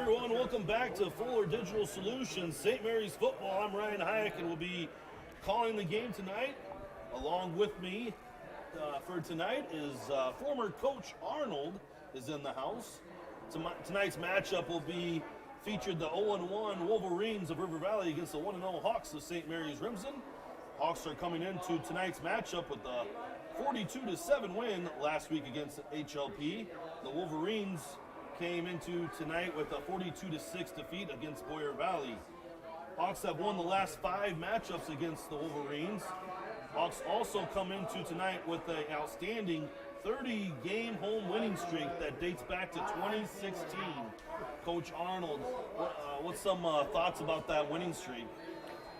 everyone. Welcome back to Fuller Digital Solutions, St. Mary's Football. I'm Ryan Hayek, and we'll be calling the game tonight. Along with me for tonight is former Coach Arnold is in the house. Tonight's matchup will be featured the 0-1 Wolverines of River Valley against the 1-0 Hawks of St. Mary's Remsen. Hawks are coming into tonight's matchup with a 42-7 win last week against HLP. The Wolverines came into tonight with a 42-6 defeat against Boyer Valley. Hawks have won the last 5 matchups against the Wolverines. Hawks also come into tonight with an outstanding 30-game home winning streak that dates back to 2016. Coach Arnold, what's some thoughts about that winning streak?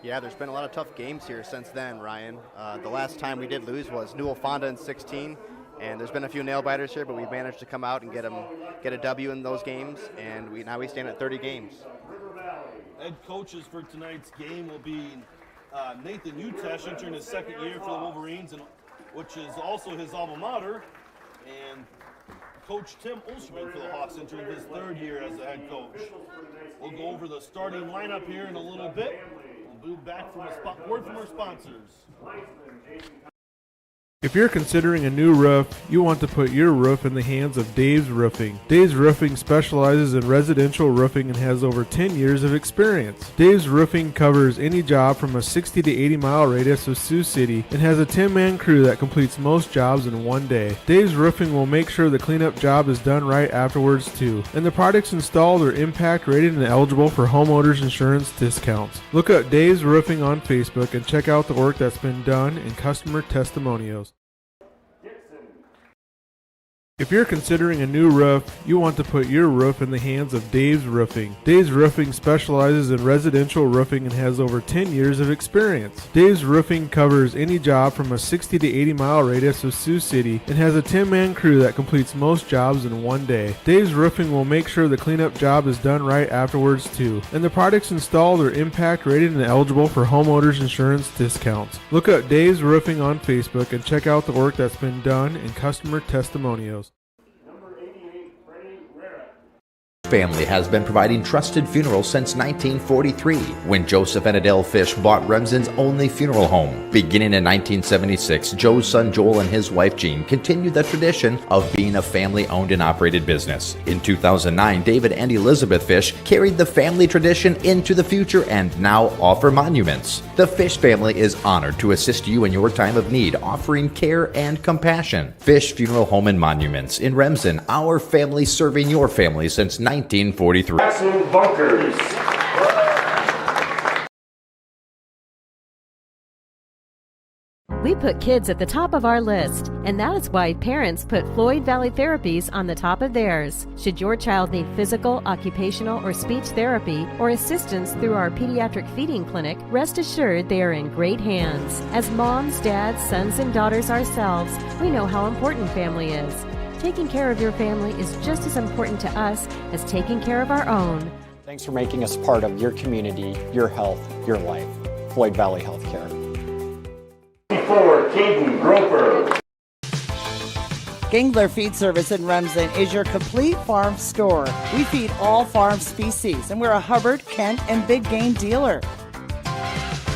Yeah, there's been a lot of tough games here since then, Ryan. The last time we did lose was Newell Fonda in 16, and there's been a few nail-biters here, but we've managed to come out and get a W in those games, and now we stand at 30 games. Head coaches for tonight's game will be Nathan Utesh, entering his second year for the Wolverines, which is also his alma mater, and Coach Tim Olsman for the Hawks, entering his 3rd year as the head coach. We'll go over the starting lineup here in a little bit. We'll be back from a word from our sponsors. If you're considering a new roof, you want to put your roof in the hands of Dave's Roofing. Dave's Roofing specializes in residential roofing and has over 10 years of experience. Dave's Roofing covers any job from a 60 to 80 mile radius of Sioux City and has a 10-man crew that completes most jobs in one day. Dave's Roofing will make sure the cleanup job is done right afterwards too. And the products installed are impact rated and eligible for homeowners insurance discounts. Look up Dave's Roofing on Facebook and check out the work that's been done and customer testimonials. If you're considering a new roof, you want to put your roof in the hands of Dave's Roofing. Dave's Roofing specializes in residential roofing and has over 10 years of experience. Dave's Roofing covers any job from a 60 to 80 mile radius of Sioux City and has a 10-man crew that completes most jobs in one day. Dave's Roofing will make sure the cleanup job is done right afterwards too. And the products installed are impact rated and eligible for homeowners insurance discounts. Look up Dave's Roofing on Facebook and check out the work that's been done and customer testimonials. Family has been providing trusted funerals since 1943, when Joseph and Adele Fish bought Remsen's only funeral home. Beginning in 1976, Joe's son Joel and his wife Jean continued the tradition of being a family-owned and operated business. In 2009, David and Elizabeth Fish carried the family tradition into the future and now offer monuments. The Fish family is honored to assist you in your time of need, offering care and compassion. Fish Funeral Home and Monuments in Remsen, our family serving your family since 1943. Bunkers. We put kids at the top of our list, and that is why parents put Floyd Valley Therapies on the top of theirs. Should your child need physical, occupational, or speech therapy or assistance through our pediatric feeding clinic, rest assured they are in great hands. As moms, dads, sons, and daughters ourselves, we know how important family is. Taking care of your family is just as important to us as taking care of our own. Thanks for making us part of your community, your health, your life. Floyd Valley Healthcare. For Caden Groper. Gangler Feed Service in Remsen is your complete farm store. We feed all farm species, and we're a Hubbard, Kent, and Big Game dealer.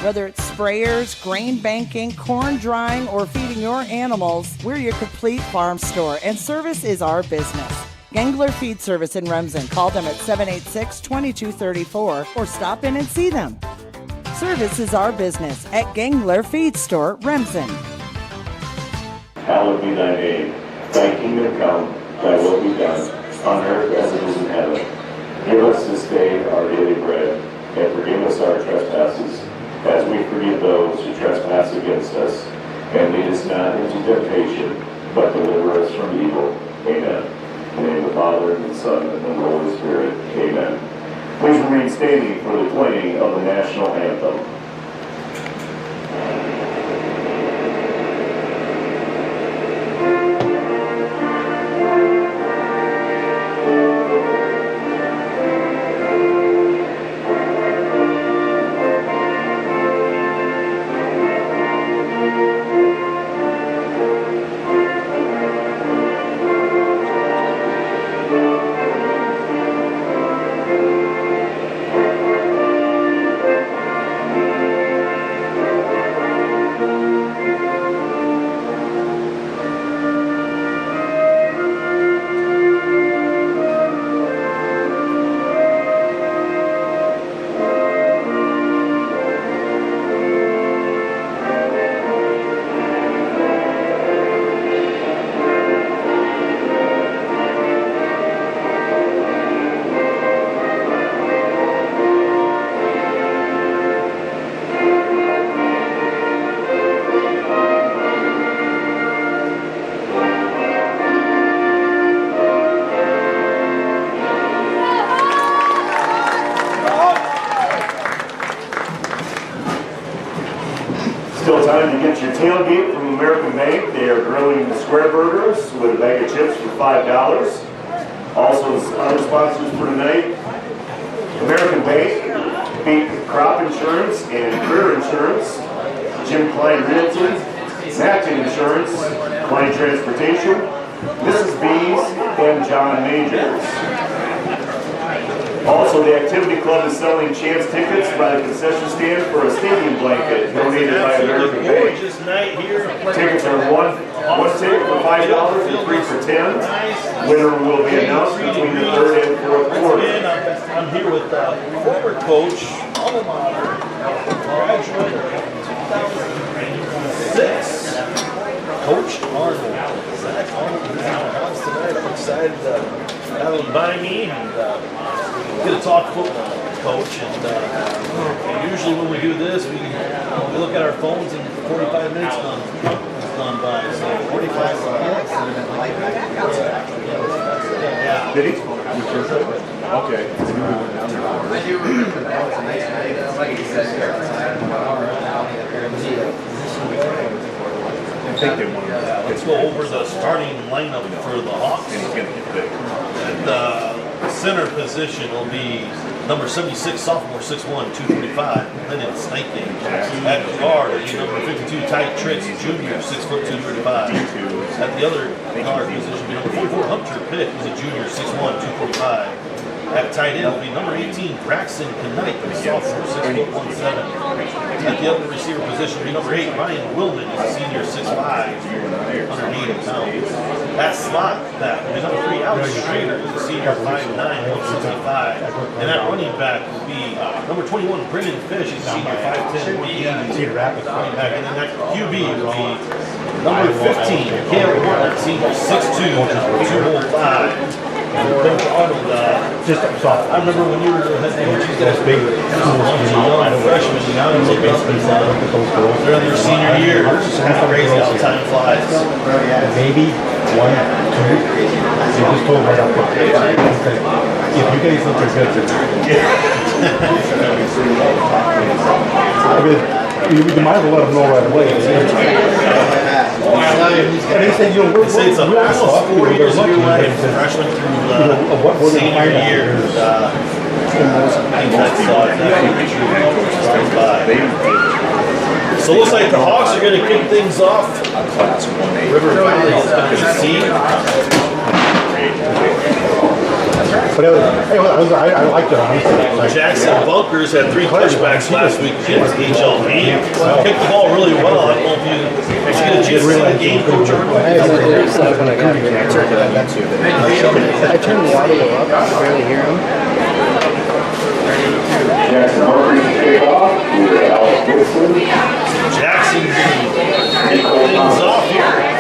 Whether it's sprayers, grain banking, corn drying, or feeding your animals, we're your complete farm store, and service is our business. Gangler Feed Service in Remsen. Call them at 786-2234 or stop in and see them. Service is our business at Gangler Feed Store, Remsen. Hallowed be thy name. Thy kingdom come, thy will be done, on earth as it is in heaven. Give us this day our daily bread, and forgive us our trespasses, as we forgive those who trespass against us. And lead us not into temptation, but deliver us from evil. Amen. In the name of the Father, and the Son, and the Holy Spirit. Amen. Please remain standing for the playing of the national anthem. Still time to get your tailgate from American Bank. They are grilling square burgers with a bag of chips for $5. Also, other sponsors for tonight, American Bank, Beat Crop Insurance and Career Insurance, Jim Klein Realty, Mackin Insurance, Klein Transportation, Mrs. B's, and John Majors. Also, the Activity Club is selling chance tickets by the concession stand for a stadium blanket donated by American Bank. Gorgeous night here. Tickets are one ticket for $5 and 3 for $10. Winner will be announced between the third and fourth quarter. Again, I'm here with former coach, alma mater, graduate of 2006, Coach Arnold. Zach Arnold is in the house tonight. I'm excited to have him by me and get to talk football, Coach. And usually when we do this, we look at our phones and 45 minutes has gone by. So 45 minutes. Yeah. Did he? Okay. I do remember that was a nice night. Like you Let's go over the starting lineup for the Hawks. At the center position will be number 76, sophomore, 6'1", 245, Lennon Snake. At guard, number 52, Ty Tricks, junior, 6'2", 235. At the other guard position will be number 44, Hunter Pitt, who's a junior, 6'1", 245. At tight end will be number 18, Braxton Knight, a sophomore, 6'1", 170. At the other receiver position will be number 8, Ryan Willman, who's a senior, 6'5", 180 pounds. At slot back will be number 3, Alex Schrader, who's a senior, 5'9", 165. And at running back will be number 21, Brennan Fish, who's a senior, 5'10", 180. Running back. And then at QB will be number 15, Cam Warner, senior, 6'2", 205. Coach Arnold, I remember when you were head coach, you guys big young freshmen, now you're basically they're in their senior year. It's kind of crazy how time flies. Maybe 1, 2. You just told right up front. If you guys think you're good, you might as well let them know right away. And they said, They say it's almost 4 years of your life, freshman through senior year. So it looks like the Hawks are going to kick things off. River Valley is going to see. But I liked it, honestly. Jackson Bunkers had 3 touchbacks last week against HLP. Kicked the ball really well. I don't know if you get a chance to see the game, Coach Arnold. I turned the audio up. I could barely hear him. Jackson Bunkers kick off with Alex Dixon. Jackson kick things off here.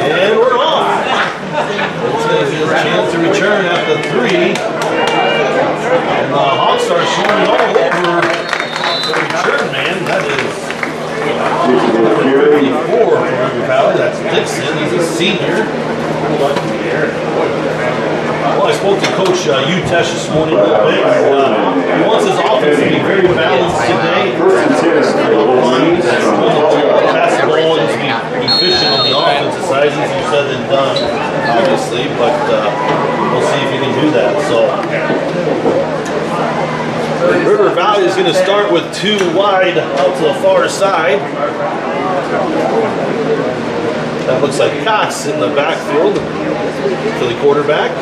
And we're off. It's going to be a chance to return after 3. And the Hawks are showing all over the return man. That is number 54 for River Valley. That's Dixon. He's a senior. Well, I spoke to Coach Utesh this morning a little bit. He wants his offense to be very balanced today. Pass the ball and be efficient on the offensive side. Easier said than done, obviously, but we'll see if he can do that. So River Valley is going to start with 2 wide out to the far side. That looks like Cox in the backfield for the quarterback.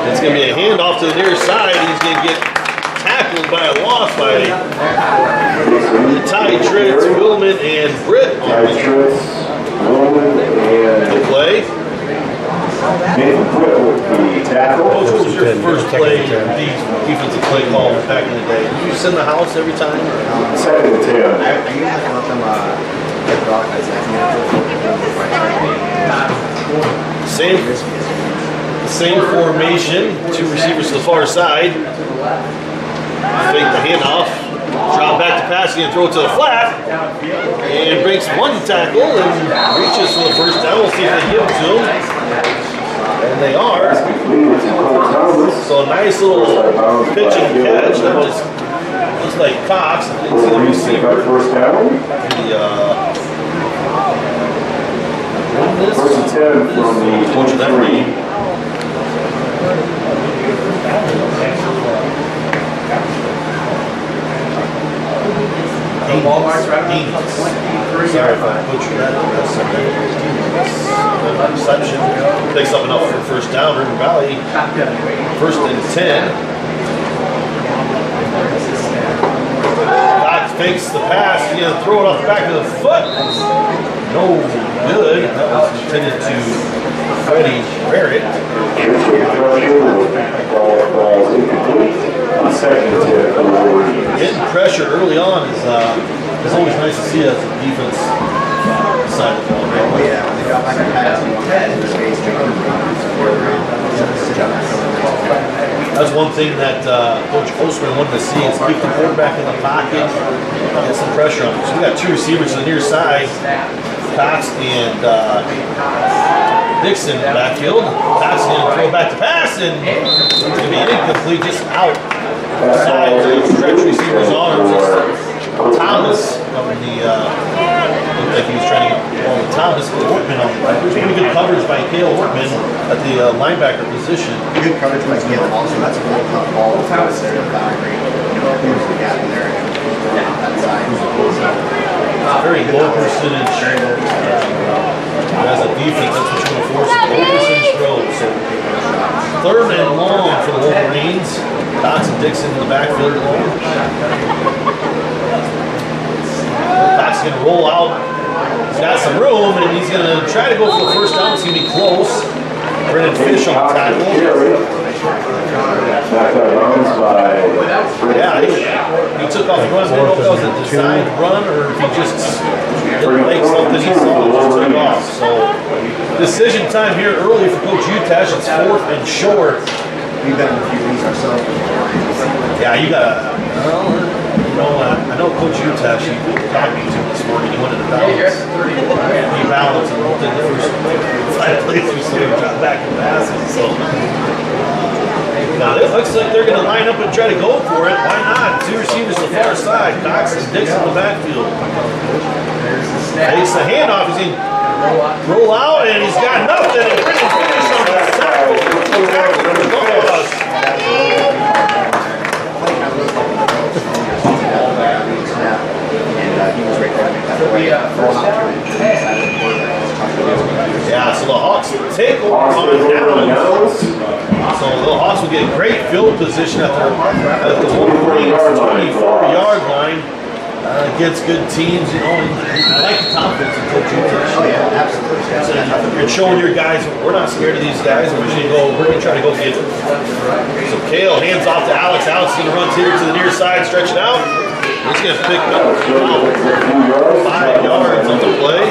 It's going to be a handoff to the near side. He's going to get tackled by a loss by Ty Tritz, Willman, and Britt. Good play. Coach, what was your first play, defensive play call back in the day? Did you send the house every time? Second and 10. I usually let them get the offense. Same formation. 2 receivers to the far side. Fake the handoff. Drop back to pass and throw it to the flat. And breaks one tackle and reaches for the first down. We'll see if they give it to him. And they are. So a nice little pitch and catch. That was looks like Cox. You can see the receiver. First down. First and 10 from the 23. Walmart's right around 23. Sorry if I butchered that. Reception. Picks up enough for first down. River Valley. First and 10. Cox fakes the pass. He's going to throw it off the back of the foot. No good. That was intended to Freddie Barrett. Getting pressure early on is always nice to see as the defense side of the ball. That's one thing that Coach Ostman wanted to see is keep the quarterback in the pocket, get some pressure on him. So we got two receivers to the near side, Cox and Dixon in the backfield. Cox is going to throw back to pass, and it's going to be incomplete, just out. Side to stretch receiver's arms. Thomas up in the looked like he was trying to get all the Thomas Workman on. There's pretty good coverage by Cale Workman at the linebacker position. Good coverage by Cale also. That's a really tough ball. Thomas there in the boundary. Close the gap there. That side. Very low percentage. As a defense, that's what you're going to force. Low percentage throws. So third and long for the Wolverines. Cox and Dixon in the backfield alone. Cox is going to roll out. He's got some room, and he's going to try to go for the first down. It's going to be close. Brennan Fish on the tackle. Yeah, he took off the run. I don't know if that was a designed run or if he just didn't make something he saw and just took off. So, decision time here early for Coach Utash. It's 4th and short. We've done a few things ourselves. Yeah, you got to. I know Coach Utash, he talked to me this morning. He wanted to balance. He balanced and looked at the first 5 plays or so. He dropped back and passes. So, now it looks like they're going to line up and try to go for it. Why not? Two receivers to the far side. Cox and Dixon in the backfield. Takes the handoff. He's going to roll out, and he's got nothing. And Brennan Fish on the tackle. Yeah, so the Hawks take over on downs. So the Hawks will get great field position at the Wolverines 24-yard line against good teams. You know, I like the confidence in Coach Utash. Oh yeah, absolutely. You're showing your guys we're not scared of these guys. We're going to try to go get it. So Cale hands off to Alex. Alex is going to run to the near side, stretch it out. He's going to pick up 5 yards on the play.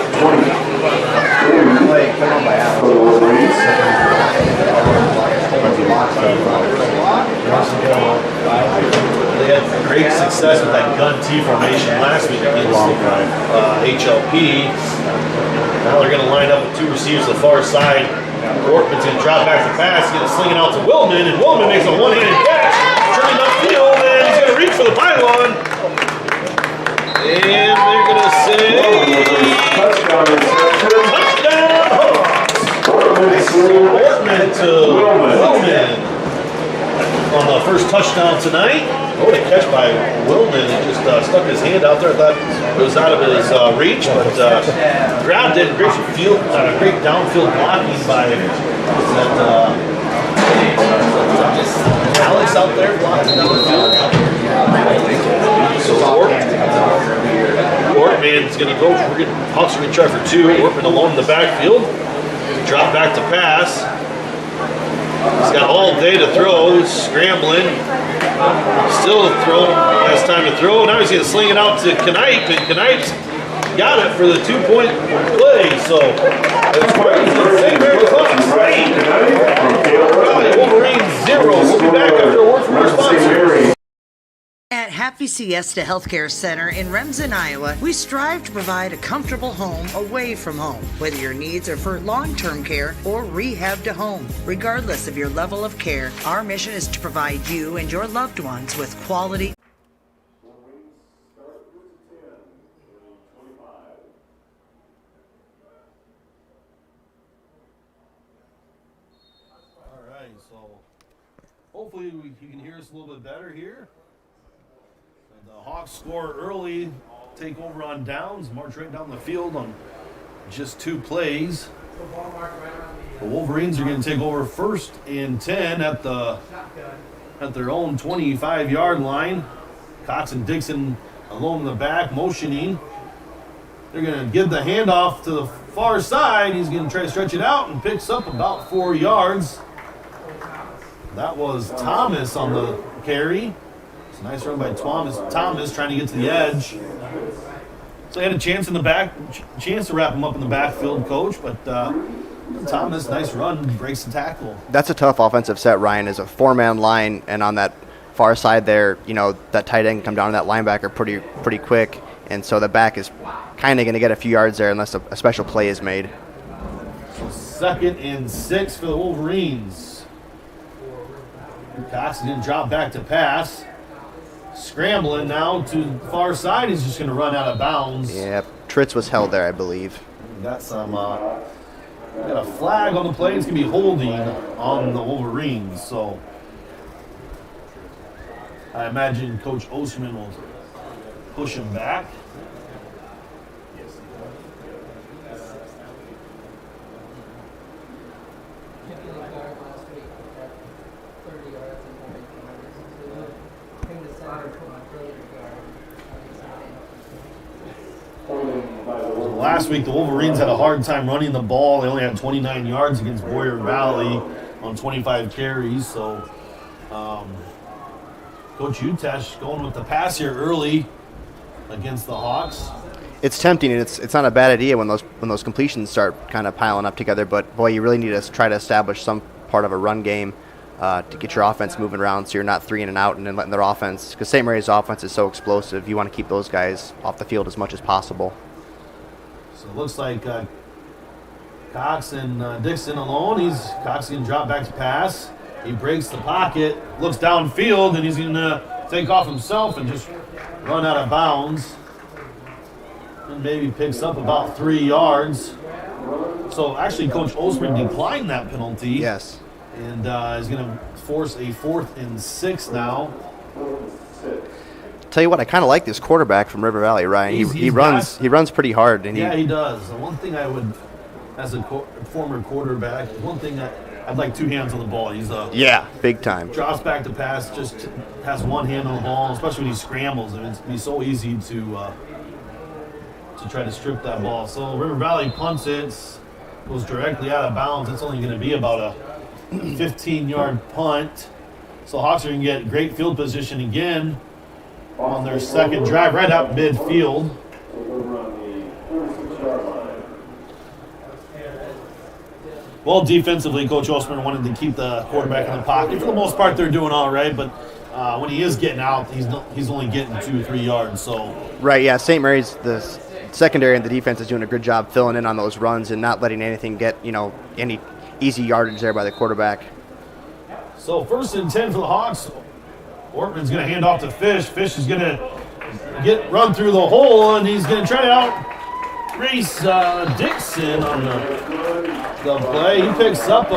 They had great success with that gun T formation last week against HLP. Now they're going to line up with 2 receivers to the far side. Workman's going to drop back the pass. He's going to sling it out to Willman, and Willman makes a one-handed catch. Turning upfield, and he's going to reach for the pylon. And they're going to say touchdown. Workman to Willman on the first touchdown tonight. What a catch by Willman. He just stuck his hand out there. I thought it was out of his reach, but grabbed it. Great downfield blocking by Alex out there blocking downfield. So Workman's going to go. Hawks are going to try for 2. Workman alone in the backfield. Drop back to pass. He's got all day to throw. He's scrambling. Still throwing. Has time to throw. Now he's going to sling it out to Knipe, and Knipe's got it for the 2-point play. So that's part of the St. Mary's Hawks 3. Wolverines 0. We'll be back after a word from our sponsor. At Happy Siesta Healthcare Center in Remsen, Iowa, we strive to provide a comfortable home away from home, whether your needs are for long-term care or rehab to home. Regardless of your level of care, our mission is to provide you and your loved ones with quality. All right, so hopefully you can hear us a little bit better here. The Hawks score early, take over on downs, march right down the field on just 2 plays. The Wolverines are going to take over 1st and 10 at their own 25-yard line. Cox and Dixon alone in the back, motioning. They're going to give the handoff to the far side. He's going to try to stretch it out and picks up about 4 yards. That was Thomas on the carry. It's a nice run by Thomas trying to get to the edge. So they had a chance chance to wrap him up in the backfield, Coach, but Thomas, nice run, breaks the tackle. That's a tough offensive set, Ryan, is a 4-man line, and on that far side there, that tight end can come down to that linebacker pretty quick, and so the back is kind of going to get a few yards there unless a special play is made. So 2nd and 6 for the Wolverines. Cox didn't drop back to pass. Scrambling now to the far side. He's just going to run out of bounds. Yeah, Tritz was held there, I believe. Got a flag on the play. It's going to be holding on the Wolverines. So I imagine Coach Osterman will push him back. Last week, the Wolverines had a hard time running the ball. They only had 29 yards against Boyer Valley on 25 carries. So, Coach Utesh going with the pass here early against the Hawks. It's tempting, and it's not a bad idea when those completions start kind of piling up together. But boy, you really need to try to establish some part of a run game to get your offense moving around, so you're not 3 in and out and then letting their offense. Because St. Mary's offense is so explosive, you want to keep those guys off the field as much as possible. So it looks like Cox and Dixon alone. Cox going to drop back to pass. He breaks the pocket, looks downfield, and he's going to take off himself and just run out of bounds. And maybe picks up about 3 yards. So actually, Coach Osman declined that penalty. Yes. And is going to force a 4th and 6 now. Tell you what, I kind of like this quarterback from River Valley, Ryan. He runs pretty hard. And he does. The one thing I would, as a former quarterback, I'd like 2 hands on the ball. He's big time. Drops back to pass, just has 1 hand on the ball, especially when he scrambles. And it'd be so easy to try to strip that ball. So River Valley punts it, goes directly out of bounds. It's only going to be about a 15-yard punt. So Hawks are going to get great field position again on their second drive, right up midfield. Well, defensively, Coach Osman wanted to keep the quarterback in the pocket. For the most part, they're doing all right, but when he is getting out, he's only getting 2 or 3 yards. So right, yeah. St. Mary's, the secondary and the defense is doing a good job filling in on those runs and not letting anything get any easy yardage there by the quarterback. So 1st and 10 for the Hawks. Ortman's going to hand off to Fish. Fish is going to run through the hole, and he's going to try to out-race Dixon on the play. He picks up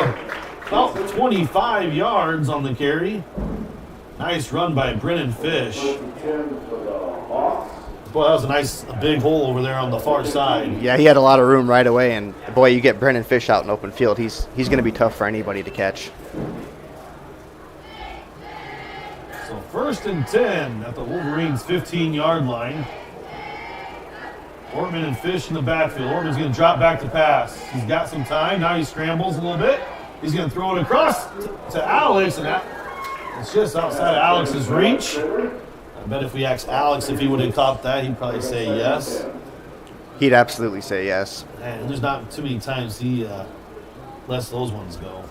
about 25 yards on the carry. Nice run by Brennan Fish. Boy, that was a nice big hole over there on the far side. Yeah, he had a lot of room right away, and boy, you get Brennan Fish out in open field. He's going to be tough for anybody to catch. So 1st and 10 at the Wolverines' 15-yard line. Ortman and Fish in the backfield. Ortman's going to drop back to pass. He's got some time. Now he scrambles a little bit. He's going to throw it across to Alex, and it's just outside of Alex's reach. I bet if we asked Alex if he would have caught that, he'd probably say yes. He'd absolutely say yes. And there's not too many times he lets those ones go.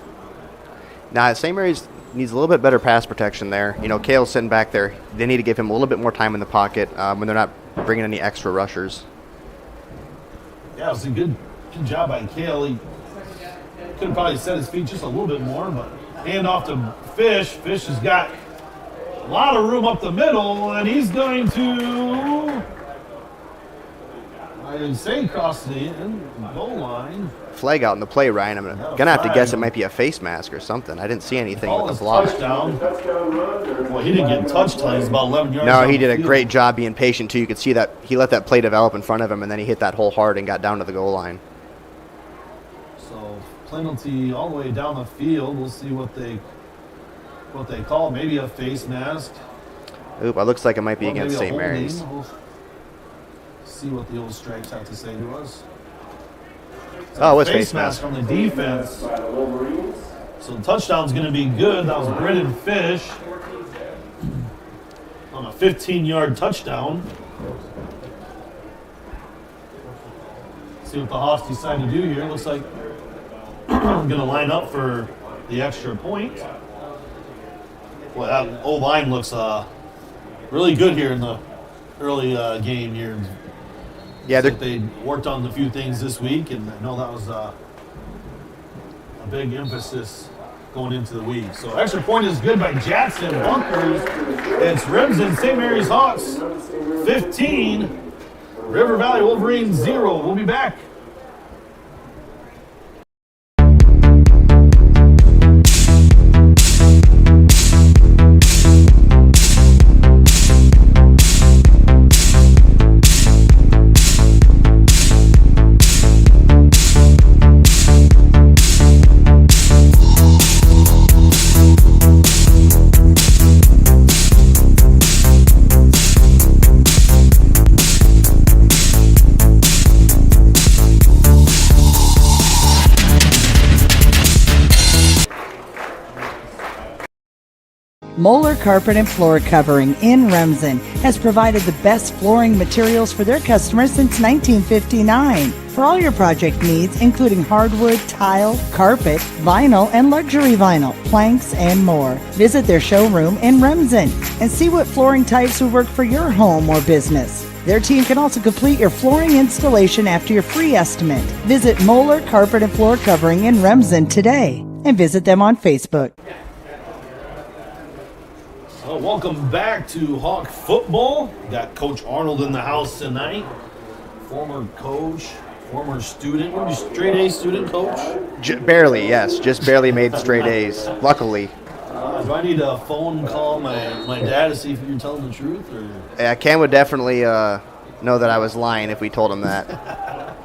Now, St. Mary's, needs a little bit better pass protection there. You know, Kale's sitting back there. They need to give him a little bit more time in the pocket when they're not bringing any extra rushers. Yeah, it was a good job by Kale. He could have probably set his feet just a little bit more, but hand off to Fish. Fish has got a lot of room up the middle, and he's going to, I didn't say cross the goal line. Flag out in the play, Ryan. I'm gonna have to guess it might be a face mask or something. I didn't see anything with the block. Touchdown. Well, he didn't get touched till he's about 11 yards. No, he did a great job being patient too. You could see that he let that play develop in front of him, and then he hit that hole hard and got down to the goal line. So penalty all the way down the field. We'll see what they call. Maybe a face mask. Oop, it looks like it might be Or against maybe a St. Mary's. holding. We'll see what the old stripes have to say to us. Oh, it was face mask from the defense. So the touchdown's going to be good. That was Brennan Fish on a 15-yard touchdown. See what the Hawks decide to do here. Looks like I'm going to line up for the extra point. Boy, that O-line looks really good here in the early game here. Yeah, they worked on a few things this week, and I know that was a big emphasis going into the week. So extra point is good by Jackson Bunkers. It's Remsen, St. Mary's Hawks 15, River Valley Wolverines 0. We'll be back. Moeller Carpet and Floor Covering in Remsen has provided the best flooring materials for their customers since 1959. For all your project needs, including hardwood, tile, carpet, vinyl, and luxury vinyl, planks, and more. Visit their showroom in Remsen and see what flooring types would work for your home or business. Their team can also complete your flooring installation after your free estimate. Visit Moeller Carpet and Floor Covering in Remsen today and visit them on Facebook. Well, welcome back to Hawk Football. Got Coach Arnold in the house tonight. Former coach, former student. Were you straight A student, Coach? Barely, yes. Just barely made straight A's, luckily. Do I need a phone call my dad to see if you're telling the truth? Or? Yeah, Cam would definitely know that I was lying if we told him that.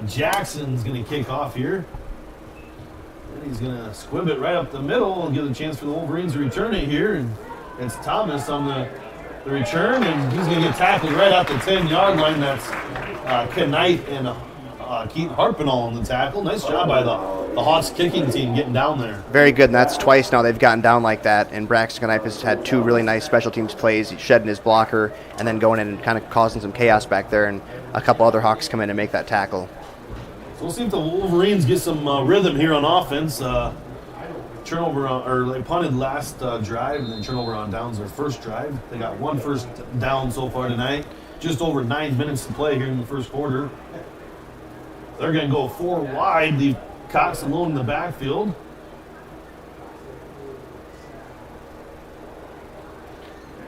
Jackson's going to kick off here. And he's going to squib it right up the middle and give a chance for the Wolverines to return it here. And it's Thomas on the return, and he's going to get tackled right at the 10-yard line. That's Knight and Keith Harpenall on the tackle. Nice job by the Hawks kicking team getting down there. Very good, and that's twice now they've gotten down like that. And Braxton Knight has had two really nice special teams plays. He's shedding his blocker and then going in and kind of causing some chaos back there. And a couple other Hawks come in and make that tackle. So we'll see if the Wolverines get some rhythm here on offense. Turnover or they punted last drive, and then turnover on downs their first drive. They got one first down so far tonight. Just over 9 minutes to play here in the first quarter. They're going to go 4 wide, leave Cox alone in the backfield.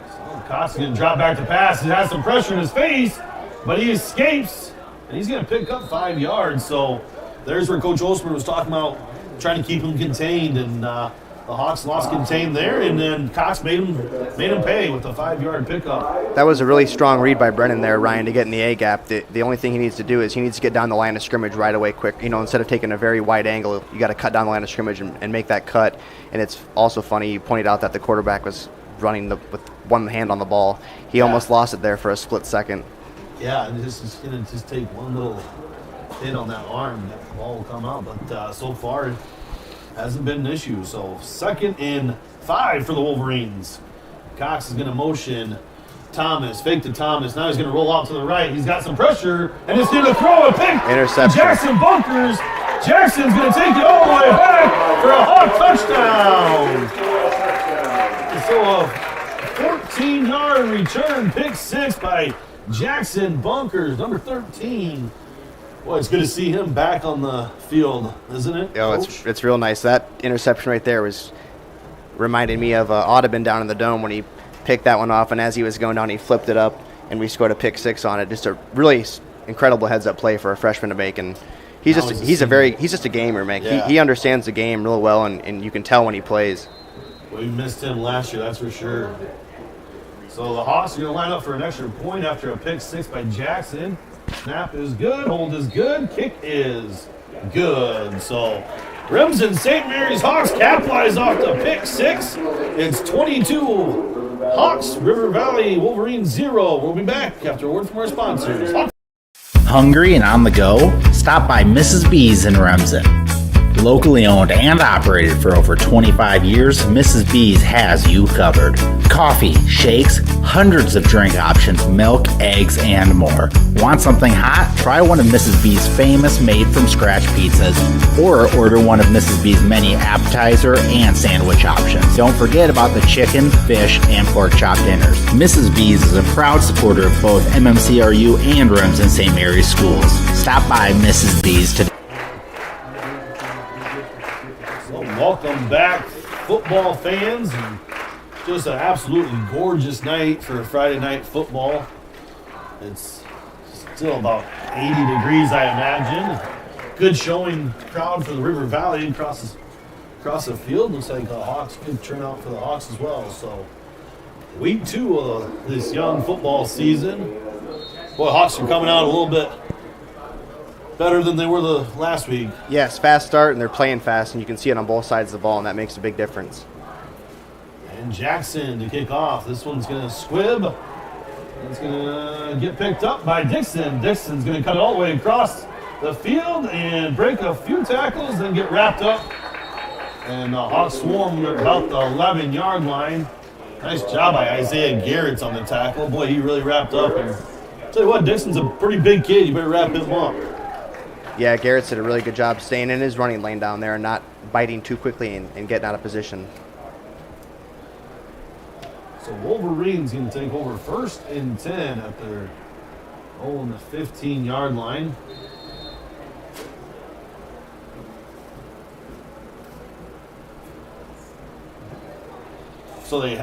So Cox is going to drop back to pass. He has some pressure in his face, but he escapes. And he's going to pick up 5 yards. So there's where Coach Osmer was talking about trying to keep him contained. And the Hawks lost contained there. And then Cox made him pay with a 5-yard pickup. That was a really strong read by Brennan there, Ryan, to get in the A gap. The only thing he needs to do is he needs to get down the line of scrimmage right away quick. You know, instead of taking a very wide angle, you got to cut down the line of scrimmage and make that cut. And it's also funny, you pointed out that the quarterback was running with one hand on the ball. He almost lost it there for a split second. Yeah, and this is going to just take one little hit on that arm. That ball will come out. But so far, it hasn't been an issue. So 2nd and 5 for the Wolverines. Cox is going to motion Thomas, fake to Thomas. Now he's going to roll out to the right. He's got some pressure, and he's going to throw a pick. Interception. Jackson Bunkers Jackson's going to take it all the way back for a Hawk touchdown. So a 14-yard return, pick 6 by Jackson Bunkers, number 13. Boy, it's good to see him back on the field, isn't it? Oh, it's real nice. That interception right there was reminded me of Audubon down in the Dome when he picked that one off, and as he was going down, he flipped it up, and we scored a pick 6 on it. Just a really incredible heads-up play for a freshman to make, and he's just a gamer, man. Yeah. He understands the game real well, and you can tell when he plays. We missed him last year, that's for sure. So the Hawks are going to line up for an extra point after a pick 6 by Jackson. Snap is good, hold is good, kick is good. So Remsen St. Mary's Hawks capitalize off the pick 6. It's 22 Hawks, River Valley Wolverines 0. We'll be back after a word from our sponsors. Hungry and on the go? Stop by Mrs. B's in Remsen. Locally owned and operated for over 25 years, Mrs. B's has you covered. Coffee, shakes, hundreds of drink options, milk, eggs, and more. Want something hot? Try one of Mrs. B's famous made-from-scratch pizzas, or order one of Mrs. B's many appetizer and sandwich options. Don't forget about the chicken, fish, and pork chop dinners. Mrs. B's is a proud supporter of both MMCRU and Remsen St. Mary's schools. Stop by Mrs. B's today. Welcome back, football fans. And just an absolutely gorgeous night for Friday night football. It's still about 80 degrees, I imagine. Good showing crowd for the River Valley across the field. Looks like the Hawks, good turnout for the Hawks as well. So week 2 of this young football season. Boy, Hawks are coming out a little bit better than they were the last week. Yes, fast start, and they're playing fast, and you can see it on both sides of the ball, and that makes a big difference. And Jackson to kick off. This one's going to squib. It's going to get picked up by Dixon. Dixon's going to cut it all the way across the field and break a few tackles, then get wrapped up. And the Hawks swarm about the 11-yard line. Nice job by Isaiah Garrett's on the tackle. Boy, he really wrapped up. And I'll tell you what, Dixon's a pretty big kid. You better wrap him up. Yeah, Garrett did a really good job staying in his running lane down there and not biting too quickly and getting out of position. So Wolverines going to take over 1st and 10 at their on the 15-yard line. So they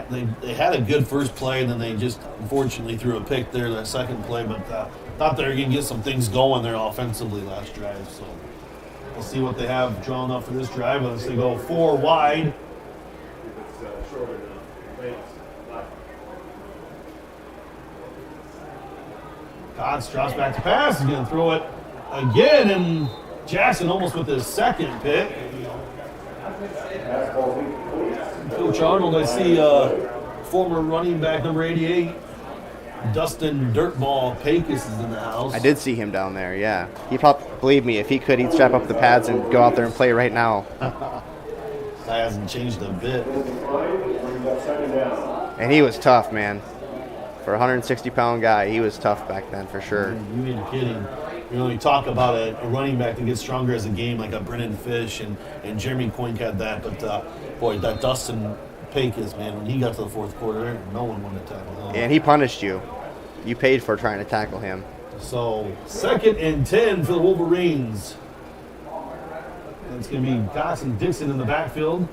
had a good first play, and then they just unfortunately threw a pick there that second play, but thought they were going to get some things going there offensively last drive. So we'll see what they have drawn up for this drive as they go 4 wide. Cox drops back to pass. He's going to throw it again, and Jackson almost with his second pick. Coach Arnold, I see former running back number 88, Dustin Dirtball Pecos is in the house. I did see him down there, yeah. He probably, believe me, if he could, he'd strap up the pads and go out there and play right now. That hasn't changed a bit. And he was tough, man. For a 160-pound guy, he was tough back then for sure. You ain't kidding. You know, you talk about a running back that gets stronger as a game, like a Brennan Fish and Jeremy Coink had that. But, boy, that Dustin Pecos, man, when he got to the fourth quarter, no one wanted to tackle him. And he punished you. You paid for trying to tackle him. So, 2nd and 10 for the Wolverines. And it's going to be Cox and Dixon in the backfield.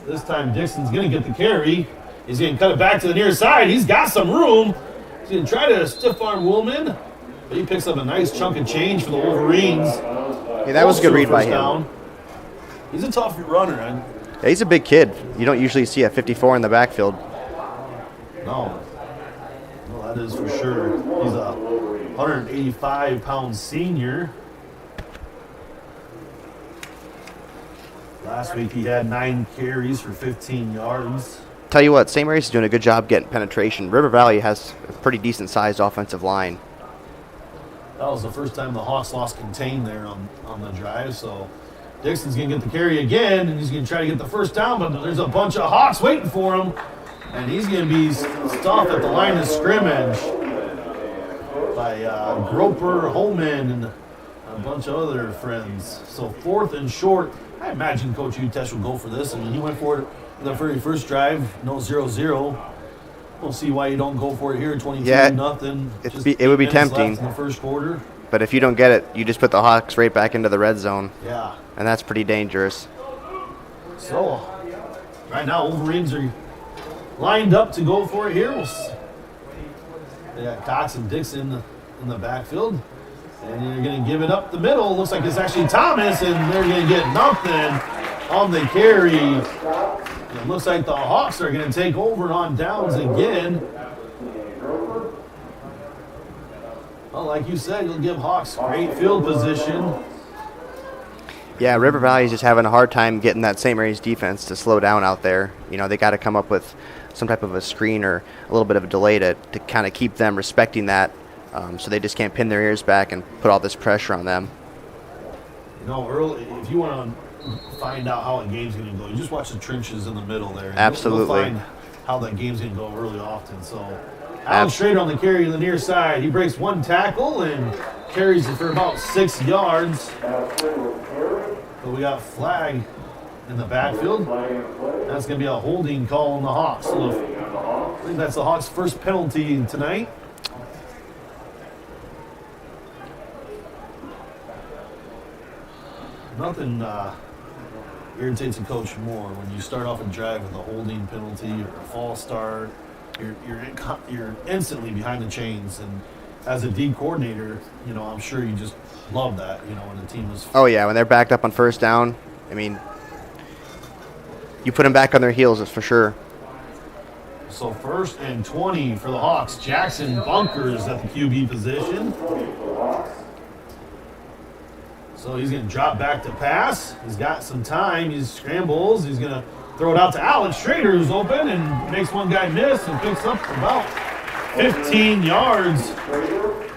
This time Dixon's going to get the carry. He's going to cut it back to the near side. He's got some room. He's going to try to stiff-arm Woolman. But he picks up a nice chunk of change for the Wolverines. Yeah, that was a good read by him. Down. He's a tough runner. Yeah, he's a big kid. You don't usually see a 54 in the backfield. No, that is for sure. He's a 185-pound senior. Last week he had 9 carries for 15 yards. Tell you what, St. Mary's is doing a good job getting penetration. River Valley has a pretty decent-sized offensive line. That was the first time the Hawks lost contain there on the drive, so Dixon's going to get the carry again, and he's going to try to get the first down, but there's a bunch of Hawks waiting for him, and he's going to be stopped at the line of scrimmage by Groper, Holman, and a bunch of other friends. So 4th and short. I imagine Coach Utesh will go for this. I mean, he went for it in the very first drive, no 0-0. We'll see why you don't go for it here, 22-0. It would be tempting in the first quarter. But if you don't get it, you just put the Hawks right back into the red zone. Yeah. And that's pretty dangerous. So, right now, Wolverines are lined up to go for it here. They got Cox and Dixon in the backfield. And they're going to give it up the middle. Looks like it's actually Thomas, and they're going to get nothing on the carry. It looks like the Hawks are going to take over on downs again. Well, like you said, you'll give Hawks great field position. Yeah, River Valley is just having a hard time getting that St. Mary's defense to slow down out there. You know, they got to come up with some type of a screen or a little bit of a delay to kind of keep them respecting that. So they just can't pin their ears back and put all this pressure on them. You know, early, if you want to find out how a game's going to go, you just watch the trenches in the middle there. Absolutely. You'll find how that game's going to go early often. So Alex Schrader on the carry on the near side. He breaks one tackle and carries it for about 6 yards. But we got flag in the backfield. That's going to be a holding call on the Hawks. So I think that's the Hawks' first penalty tonight. Nothing irritates a coach more when you start off a drive with a holding penalty or a false start. You're instantly behind the chains, and as a D coordinator, you know, I'm sure you just love that. You know, when the team is. Oh yeah, when they're backed up on first down, I mean, you put them back on their heels, that's for sure. So 1st and 20 for the Hawks. Jackson bunkers at the QB position. So he's going to drop back to pass. He's got some time. He scrambles. He's going to throw it out to Alex Schrader, who's open, and makes one guy miss and picks up about 15 yards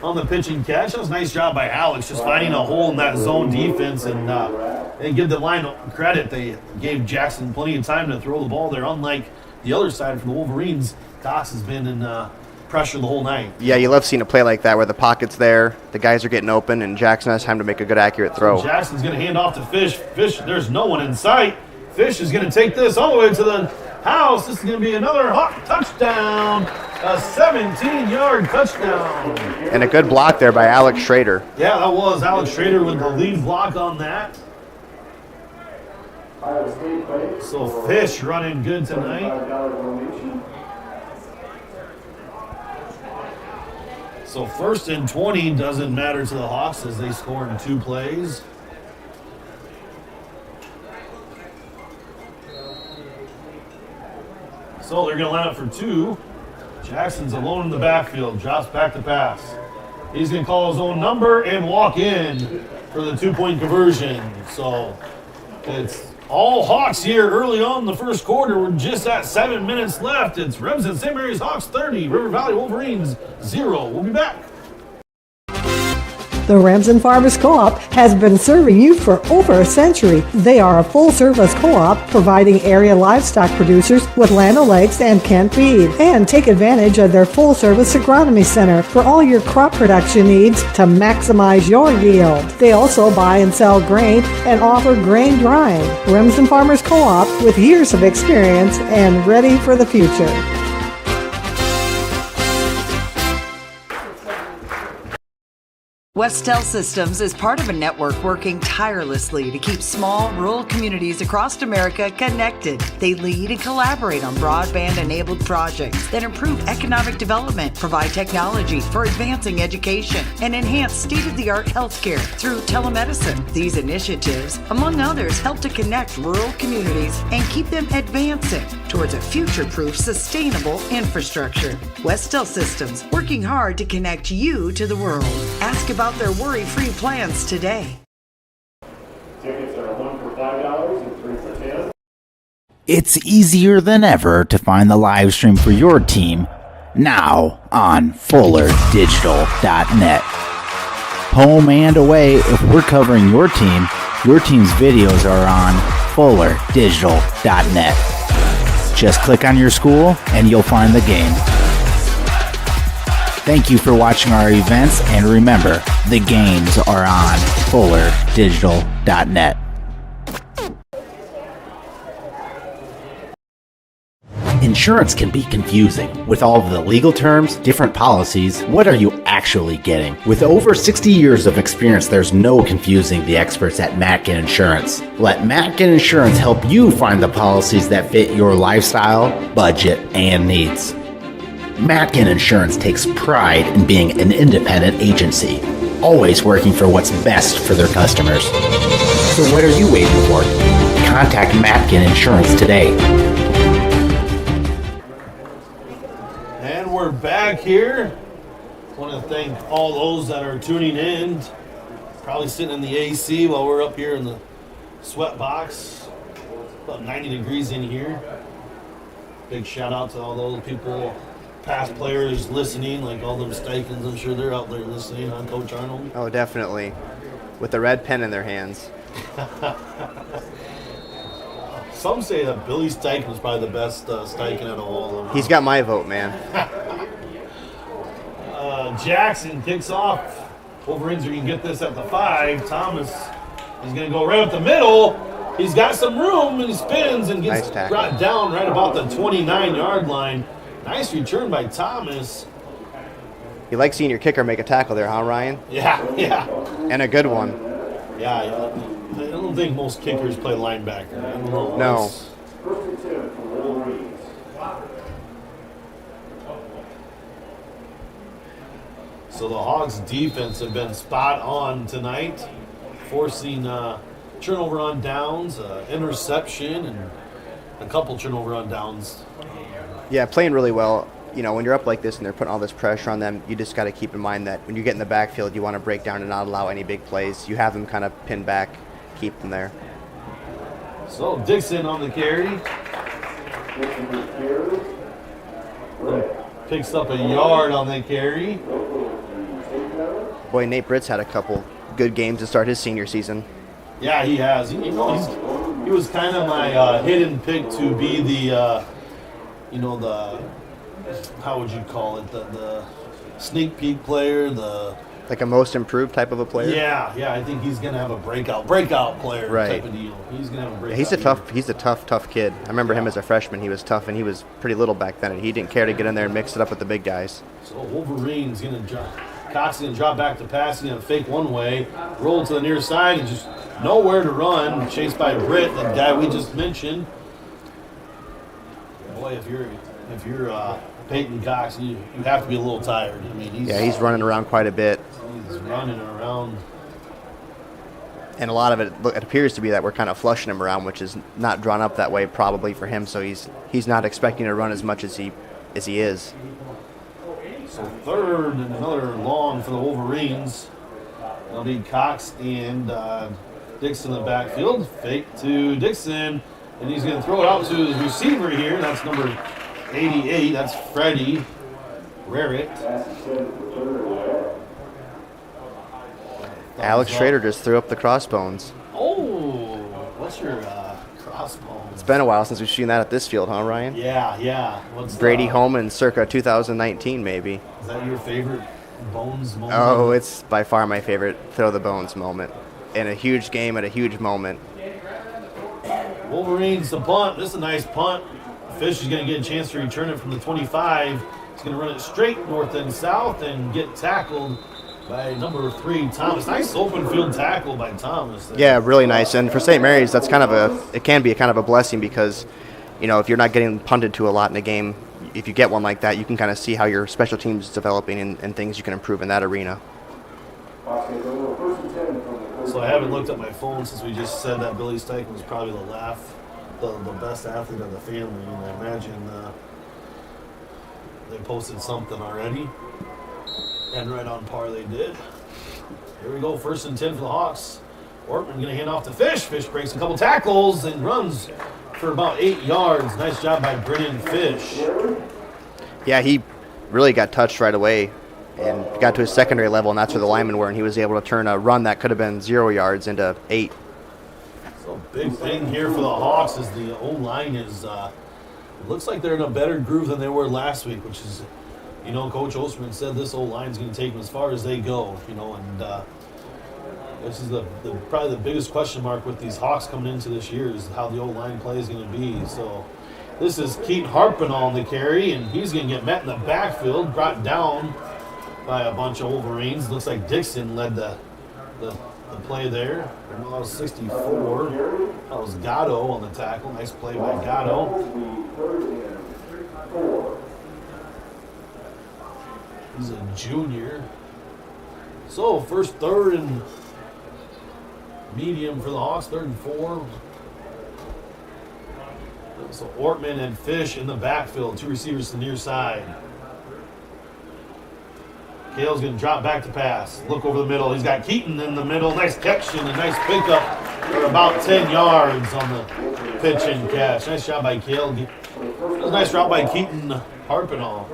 on the pitch and catch. That was a nice job by Alex, just finding a hole in that zone defense. And they give the line credit. They gave Jackson plenty of time to throw the ball there, unlike the other side for the Wolverines. Cox has been in pressure the whole night. Yeah, you love seeing a play like that where the pocket's there, the guys are getting open, and Jackson has time to make a good, accurate throw. So Jackson's going to hand off to Fish. Fish, there's no one in sight. Fish is going to take this all the way to the house. This is going to be another Hawk touchdown, a 17-yard touchdown. And a good block there by Alex Schrader. Yeah, that was Alex Schrader with the lead block on that. So Fish running good tonight. So 1st and 20 doesn't matter to the Hawks as they score in 2 plays. So they're going to line up for 2. Jackson's alone in the backfield, drops back to pass. He's going to call his own number and walk in for the 2-point conversion. So it's all Hawks here early on in the first quarter. We're just at 7 minutes left. It's Remsen St. Mary's Hawks 30, River Valley Wolverines 0. We'll be back. The Remsen Farmers Co-op has been serving you for over a century. They are a full-service co-op providing area livestock producers with Land O'Lakes and Kent feed. And take advantage of their full-service agronomy center for all your crop production needs to maximize your yield. They also buy and sell grain and offer grain drying. Remsen Farmers Co-op with years of experience and ready for the future. Westel Systems is part of a network working tirelessly to keep small, rural communities across America connected. They lead and collaborate on broadband-enabled projects that improve economic development, provide technology for advancing education, and enhance state-of-the-art healthcare through telemedicine. These initiatives, among others, help to connect rural communities and keep them advancing towards a future-proof, sustainable infrastructure. Westel Systems, working hard to connect you to the world. Ask about their worry-free plans today. Tickets are 1 for $5 and 3 for $10. It's easier than ever to find the live stream for your team now on FullerDigital.net. Home and away, if we're covering your team's videos are on FullerDigital.net. Just click on your school and you'll find the game. Thank you for watching our events, and remember, the games are on FullerDigital.net. Insurance can be confusing. With all of the legal terms, different policies, what are you actually getting? With over 60 years of experience, there's no confusing the experts at Matkin Insurance. Let Matkin Insurance help you find the policies that fit your lifestyle, budget, and needs. Matkin Insurance takes pride in being an independent agency, always working for what's best for their customers. So what are you waiting for? Contact Matkin Insurance today. And we're back here. I want to thank all those that are tuning in. Probably sitting in the AC while we're up here in the sweat box. About 90 degrees in here. Big shout out to all those people, past players listening, like all them Steichens. I'm sure they're out there listening on Coach Arnold. Oh, definitely. With the red pen in their hands. Some say that Billy Steichen is probably the best Steichen out of all of them. He's got my vote, man. Jackson kicks off. Wolverines, you can get this at the 5. Thomas is going to go right up the middle. He's got some room, and he spins and gets brought down right about the 29-yard line. Nice return by Thomas. You like seeing your kicker make a tackle there, huh, Ryan? Yeah. And a good one. Yeah, I don't think most kickers play linebacker. I don't know. No. So the Hawks' defense have been spot on tonight, forcing turnover on downs, interception, and a couple turnover on downs. Yeah, playing really well. You know, when you're up like this and they're putting all this pressure on them, you just got to keep in mind that when you get in the backfield, you want to break down and not allow any big plays. You have them kind of pinned back, keep them there. So Dixon on the carry. Picks up a yard on the carry. Boy, Nate Britt's had a couple good games to start his senior season. Yeah, he has. He was kind of my hidden pick to be the, how would you call it, the sneak peek player, like a most improved type of a player. Yeah. I think he's gonna have a breakout player type of deal. He's gonna have a breakout. He's a tough kid. I remember him as a freshman. He was tough, and he was pretty little back then, and he didn't care to get in there and mix it up with the big guys. So Wolverine's gonna Cox gonna drop back to pass. He's gonna fake one way, roll to the near side, and just nowhere to run. Chased by Britt, the guy we just mentioned. Boy, if you're Peyton Cox, you have to be a little tired. I mean, he's running around quite a bit. He's running around. And a lot of it appears to be that we're kind of flushing him around, which is not drawn up that way probably for him. So he's not expecting to run as much as he is. So third and another long for the Wolverines. They'll need Cox and Dixon in the backfield. Fake to Dixon, and he's going to throw it out to his receiver here. That's number 88. That's Freddie Rarick. Alex Schrader just threw up the crossbones. Oh, what's your crossbones? It's been a while since we've seen that at this field, huh, Ryan? Yeah. What's Brady Holman circa 2019, maybe. Is that your favorite bones moment? Oh, it's by far my favorite throw the bones moment. In a huge game at a huge moment. Wolverines the punt. This is a nice punt. Fish is going to get a chance to return it from the 25. He's going to run it straight north and south and get tackled by number 3, Thomas. Nice open field tackle by Thomas there. Yeah, really nice. And for St. Mary's, that's it can be a kind of a blessing because, if you're not getting punted to a lot in a game, if you get one like that, you can kind of see how your special teams is developing and things you can improve in that arena. So I haven't looked at my phone since we just said that Billy Steichen was probably the best athlete of the family. And I imagine they posted something already. And right on par they did. Here we go, 1st and 10 for the Hawks. Ortman going to hand off to Fish. Fish breaks a couple tackles and runs for about 8 yards. Nice job by Brennan Fish. Yeah, he really got touched right away and got to his secondary level, and that's where the linemen were, and he was able to turn a run that could have been 0 yards into 8. So big thing here for the Hawks is the O-line is looks like they're in a better groove than they were last week, which is You know, Coach Osterman said this O-line's going to take them as far as they go, you know, and this is probably the biggest question mark with these Hawks coming into this year is how the O-line play is going to be. So this is Keaton Harpinall on the carry, and he's going to get met in the backfield, brought down by a bunch of Wolverines. Looks like Dixon led the play there. That was 64. That was Gatto on the tackle. Nice play by Gatto. He's a junior. So first third and medium for the Hawks, 3rd and 4. So Ortman and Fish in the backfield, 2 receivers to the near side. Kale's going to drop back to pass. Look over the middle. He's got Keaton in the middle. Nice catch and a nice pickup for about 10 yards on the pitch and catch. Nice job by Kale. That was a nice route by Keaton Harpinall.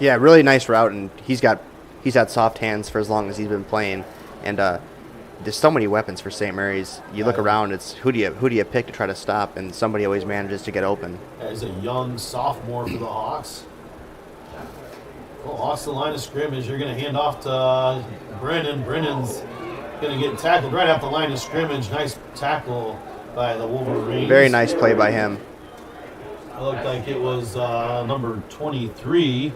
Yeah, really nice route, and he's had soft hands for as long as he's been playing. And there's so many weapons for St. Mary's. You look around, it's who do you pick to try to stop, and somebody always manages to get open. As a young sophomore for the Hawks. Well, Hawks to the line of scrimmage. You're going to hand off to Brennan. Brennan's going to get tackled right off the line of scrimmage. Nice tackle by the Wolverines. Very nice play by him. It looked like it was number 23,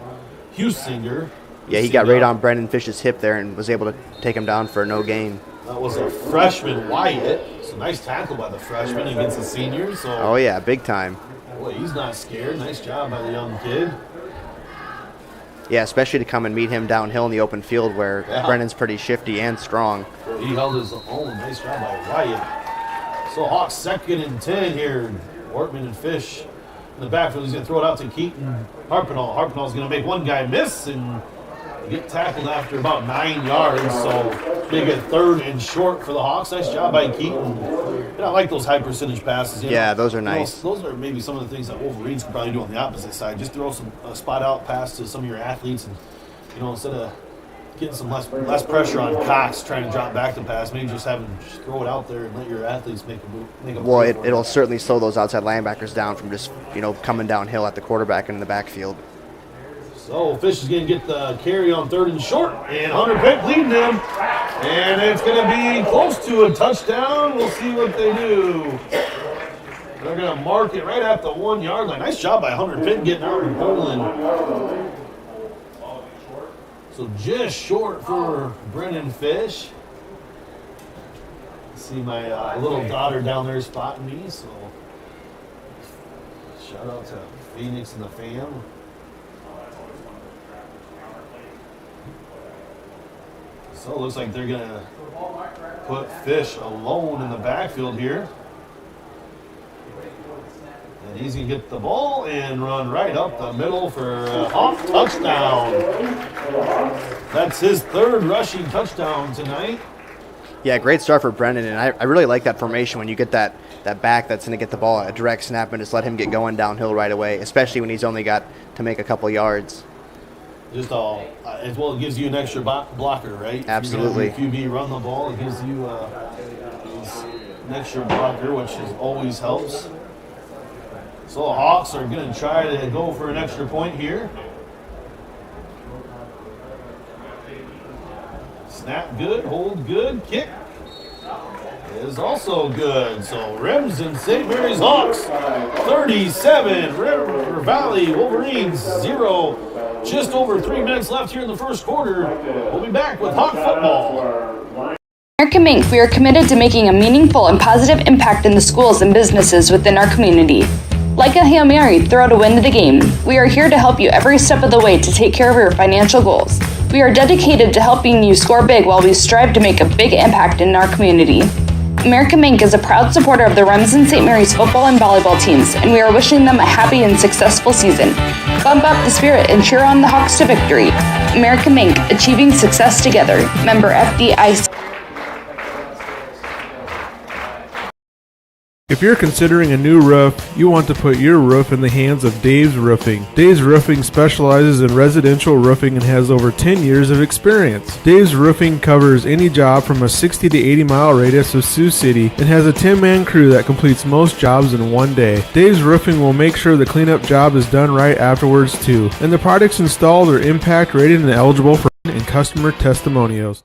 Husinger. Yeah, he got right on Brendan Fish's hip there and was able to take him down for no gain. That was a freshman, Wyatt. So nice tackle by the freshman against the senior. So, oh, yeah, big time. Boy, he's not scared. Nice job by the young kid. Yeah, especially to come and meet him downhill in the open field where Brennan's pretty shifty and strong. He held his own. Nice job by Wyatt. So Hawks 2nd and 10 here. Ortman and Fish in the backfield. He's going to throw it out to Keaton Harpinall. Harpinall's going to make one guy miss and get tackled after about 9 yards. So they get 3rd and short for the Hawks. Nice job by Keaton. I like those high percentage passes. Yeah, those are nice. Those are maybe some of the things that Wolverines could probably do on the opposite side. Just throw a spot out pass to some of your athletes, and instead of getting some less pressure on Cox trying to drop back to pass, maybe just have him throw it out there and let your athletes make a well, it'll certainly slow those outside linebackers down from just coming downhill at the quarterback and in the backfield. So Fish is going to get the carry on 3rd and short, and Hunter Pick leading them. And it's going to be close to a touchdown. We'll see what they do. They're going to mark it right at the 1 yard line. Nice job by Hunter Pick getting out and pulling. So just short for Brennan Fish. See my little daughter down there spotting me. So shout out to Phoenix and the fam. So it looks like they're going to put Fish alone in the backfield here. And he's going to get the ball and run right up the middle for a Hawk touchdown. That's his 3rd rushing touchdown tonight. Yeah, great start for Brendan, and I really like that formation when you get that back that's going to get the ball a direct snap and just let him get going downhill right away, especially when he's only got to make a couple yards. Just as well, it gives you an extra blocker, right? Absolutely. If you QB run the ball, it gives you an extra blocker, which always helps. So the Hawks are going to try to go for an extra point here. Snap good, hold good, kick is also good. So Remsen, St. Mary's Hawks, 37, River Valley Wolverines, 0. Just over 3 minutes left here in the first quarter. We'll be back with Hawk football. American Mink, we are committed to making a meaningful and positive impact in the schools and businesses within our community. Like a Hail Mary, throw to win the game. We are here to help you every step of the way to take care of your financial goals. We are dedicated to helping you score big while we strive to make a big impact in our community. American Mink is a proud supporter of the Remsen St. Mary's football and volleyball teams, and we are wishing them a happy and successful season. Bump up the spirit and cheer on the Hawks to victory. American Mink, achieving success together. Member FDIC. If you're considering a new roof, you want to put your roof in the hands of Dave's Roofing. Dave's Roofing specializes in residential roofing and has over 10 years of experience. Dave's Roofing covers any job from a 60 to 80 mile radius of Sioux City and has a 10-man crew that completes most jobs in one day. Dave's Roofing will make sure the cleanup job is done right afterwards too, and the products installed are impact rated and eligible for and customer testimonials.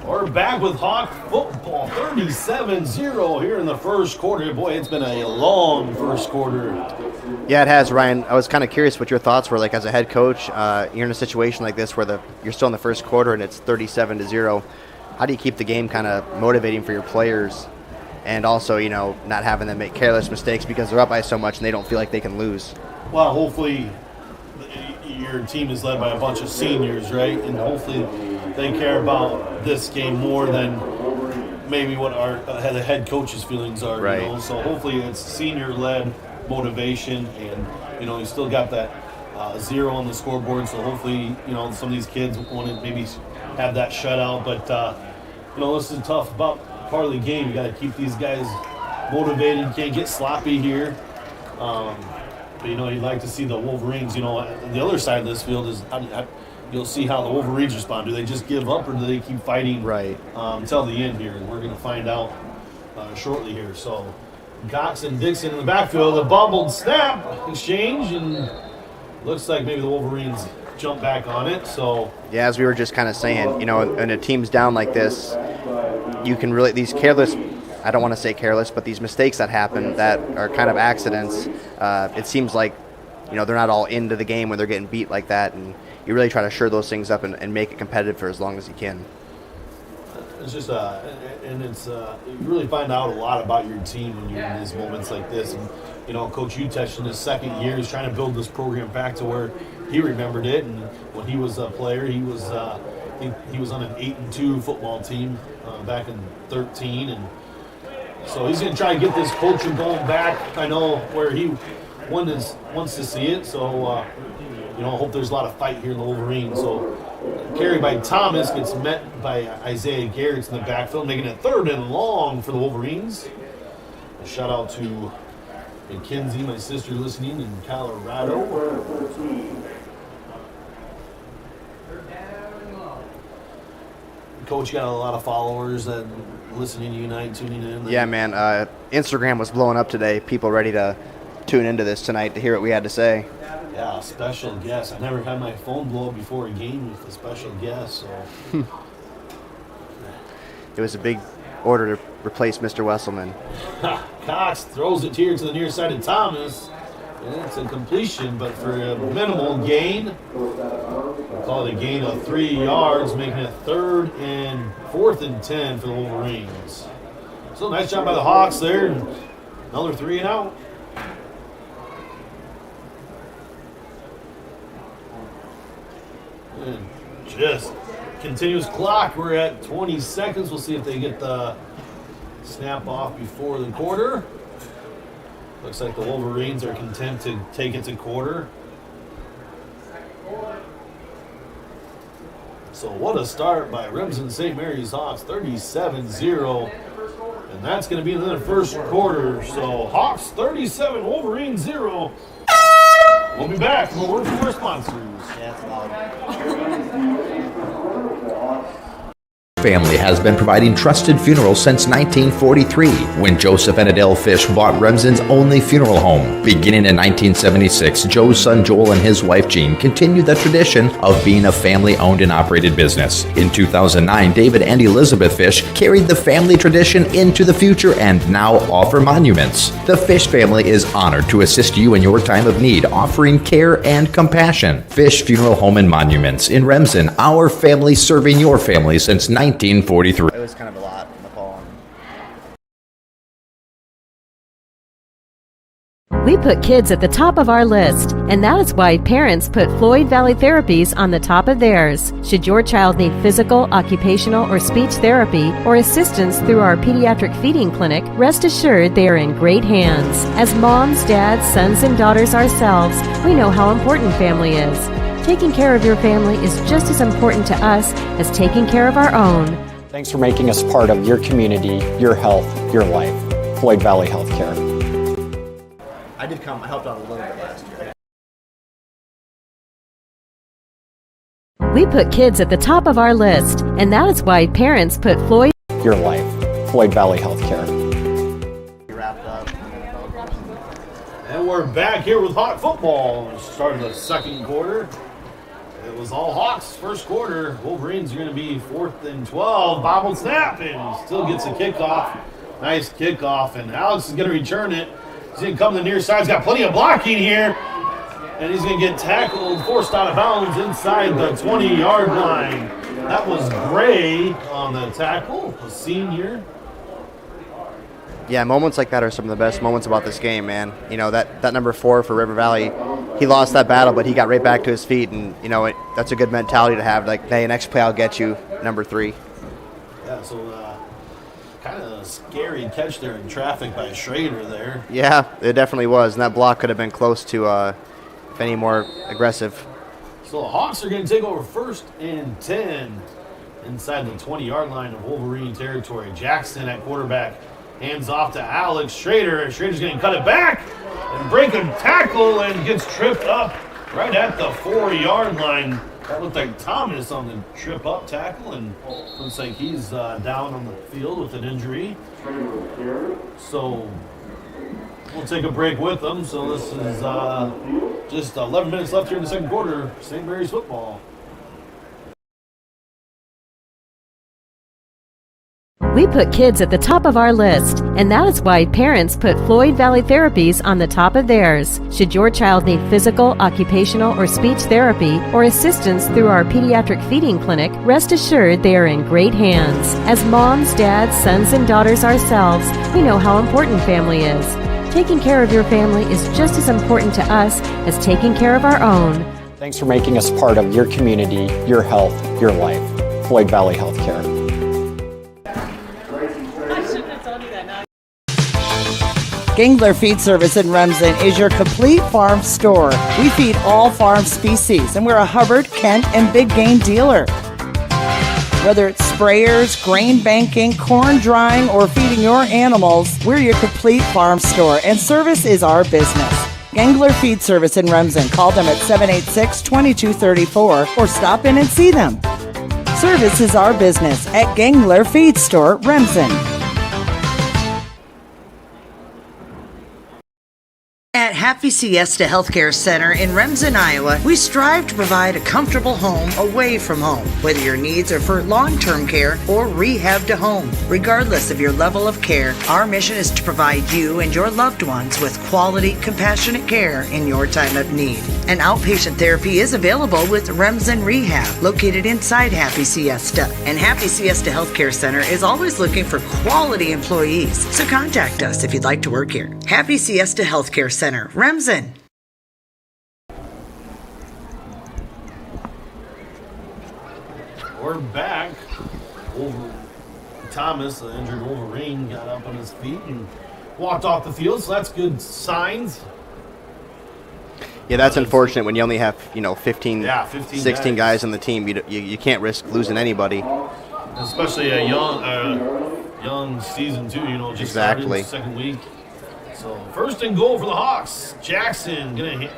We're back with Hawk football, 37-0 here in the first quarter. Boy, it's been a long first quarter. Yeah, it has, Ryan. I was kind of curious what your thoughts were, like as a head coach. You're in a situation like this where you're still in the first quarter and it's 37-0. How do you keep the game kind of motivating for your players, and also, not having them make careless mistakes because they're up by so much and they don't feel like they can lose? Well, hopefully your team is led by a bunch of seniors, right? And hopefully they care about this game more than maybe what the head coach's feelings are. Right. So hopefully it's senior-led motivation, and you still got that 0 on the scoreboard. So hopefully some of these kids want to maybe have that shutout. But this is tough about part of the game. You got to keep these guys motivated. You can't get sloppy here. But you'd like to see the Wolverines. The other side of this field is you'll see how the Wolverines respond. Do they just give up, or do they keep fighting right until the end here? And we're going to find out shortly here. So Cox and Dixon in the backfield, the bumbled snap exchange, and looks like maybe the Wolverines jump back on it. So yeah, as we were just kind of saying, when a team's down like this, you can really, these careless, I don't want to say careless, but these mistakes that happen that are kind of accidents, it seems like, they're not all into the game when they're getting beat like that, and you really try to shore those things up and make it competitive for as long as you can. It's just, you really find out a lot about your team when you're in these moments like this. And, Coach Utech in his second year is trying to build this program back to where he remembered it. And when he was a player, he was on an 8-2 football team back in 13, and so he's going to try to get this culture going back. I know where he wants to see it. So, I hope there's a lot of fight here in the Wolverines. So, carry by Thomas gets met by Isaiah Garrett's in the backfield, making it 3rd and long for the Wolverines. A shout out to Mackenzie, my sister, listening in Colorado. Coach got a lot of followers that listening to Unite, tuning in. Yeah, man. Instagram was blowing up today. People ready to tune into this tonight to hear what we had to say. Yeah, special guest. I never had my phone blow up before a game with a special guest. So it was a big order to replace Mr. Wesselman. Cox throws it here to the near side of Thomas. And it's a completion, but for a minimal gain. We'll call it a gain of 3 yards, making it 4th and 10 for the Wolverines. So nice job by the Hawks there. Another 3 and out. And just continuous clock. We're at 20 seconds. We'll see if they get the snap off before the quarter. Looks like the Wolverines are content to take it to quarter. So what a start by Remsen St. Mary's Hawks, 37-0. And that's going to be in the first quarter. So Hawks 37, Wolverines 0. We'll be back from a word from our sponsors. Family has been providing trusted funerals since 1943, when Joseph and Adele Fish bought Remsen's only funeral home. Beginning in 1976, Joe's son Joel and his wife Jean continued the tradition of being a family-owned and operated business. In 2009, David and Elizabeth Fish carried the family tradition into the future and now offer monuments. The Fish family is honored to assist you in your time of need, offering care and compassion. Fish Funeral Home and Monuments in Remsen, our family serving your family since 1943. It was kind of a lot in the fall. We put kids at the top of our list, and that is why parents put Floyd Valley Therapies on the top of theirs. Should your child need physical, occupational, or speech therapy or assistance through our pediatric feeding clinic, rest assured they are in great hands. As moms, dads, sons, and daughters ourselves, we know how important family is. Taking care of your family is just as important to us as taking care of our own. Thanks for making us part of your community, your health, your life. Floyd Valley Healthcare. I helped out a little bit last year. We put kids at the top of our list, and that is why parents put Floyd. Your life. Floyd Valley Healthcare. Wrapped up. And we're back here with Hawk football. Starting the second quarter. It was all Hawks first quarter. Wolverines are going to be 4th and 12. Bobbled snap and still gets a kickoff. Nice kickoff, and Alex is going to return it. He's going to come to the near side. He's got plenty of blocking here. And he's going to get tackled, forced out of bounds inside the 20-yard line. That was Gray on the tackle, a senior. Yeah, moments like that are some of the best moments about this game, man. You know, that number 4 for River Valley, he lost that battle, but he got right back to his feet, and, you know, that's a good mentality to have. Like, hey, next play I'll get you, number 3. Yeah, so kind of a scary catch there in traffic by Schrader there. Yeah, it definitely was, and that block could have been close to, if any more aggressive. So the Hawks are going to take over 1st and 10 inside the 20-yard line of Wolverine territory. Jackson at quarterback. Hands off to Alex Schrader. Schrader's going to cut it back and break a tackle and gets tripped up right at the 4-yard line. That looked like Thomas on the trip-up tackle, and looks like he's down on the field with an injury. So we'll take a break with them. So this is just 11 minutes left here in the second quarter. St. Mary's football. We put kids at the top of our list, and that is why parents put Floyd Valley Therapies on the top of theirs. Should your child need physical, occupational, or speech therapy, or assistance through our pediatric feeding clinic, rest assured they are in great hands. As moms, dads, sons, and daughters ourselves, we know how important family is. Taking care of your family is just as important to us as taking care of our own. Thanks for making us part of your community, your health, your life. Floyd Valley Healthcare. Gangler Feed Service in Remsen is your complete farm store. We feed all farm species, and we're a Hubbard, Kent, and big game dealer. Whether it's sprayers, grain banking, corn drying, or feeding your animals, we're your complete farm store, and service is our business. Gangler Feed Service in Remsen. Call them at 786-2234 or stop in and see them. Service is our business at Gangler Feed Store, Remsen. At Happy Siesta Healthcare Center in Remsen, Iowa, we strive to provide a comfortable home away from home, whether your needs are for long-term care or rehab to home. Regardless of your level of care, our mission is to provide you and your loved ones with quality, compassionate care in your time of need. An outpatient therapy is available with Remsen Rehab, located inside Happy Siesta. And Happy Siesta Healthcare Center is always looking for quality employees, so contact us if you'd like to work here. Happy Siesta Healthcare Center, Remsen. We're back. Thomas, the injured Wolverine, got up on his feet and walked off the field, so that's good signs. Yeah, that's unfortunate when you only have, 15 16 guys on the team. You can't risk losing anybody. Especially a young season, too, just exactly. Started second week. So 1st and goal for the Hawks. Jackson going to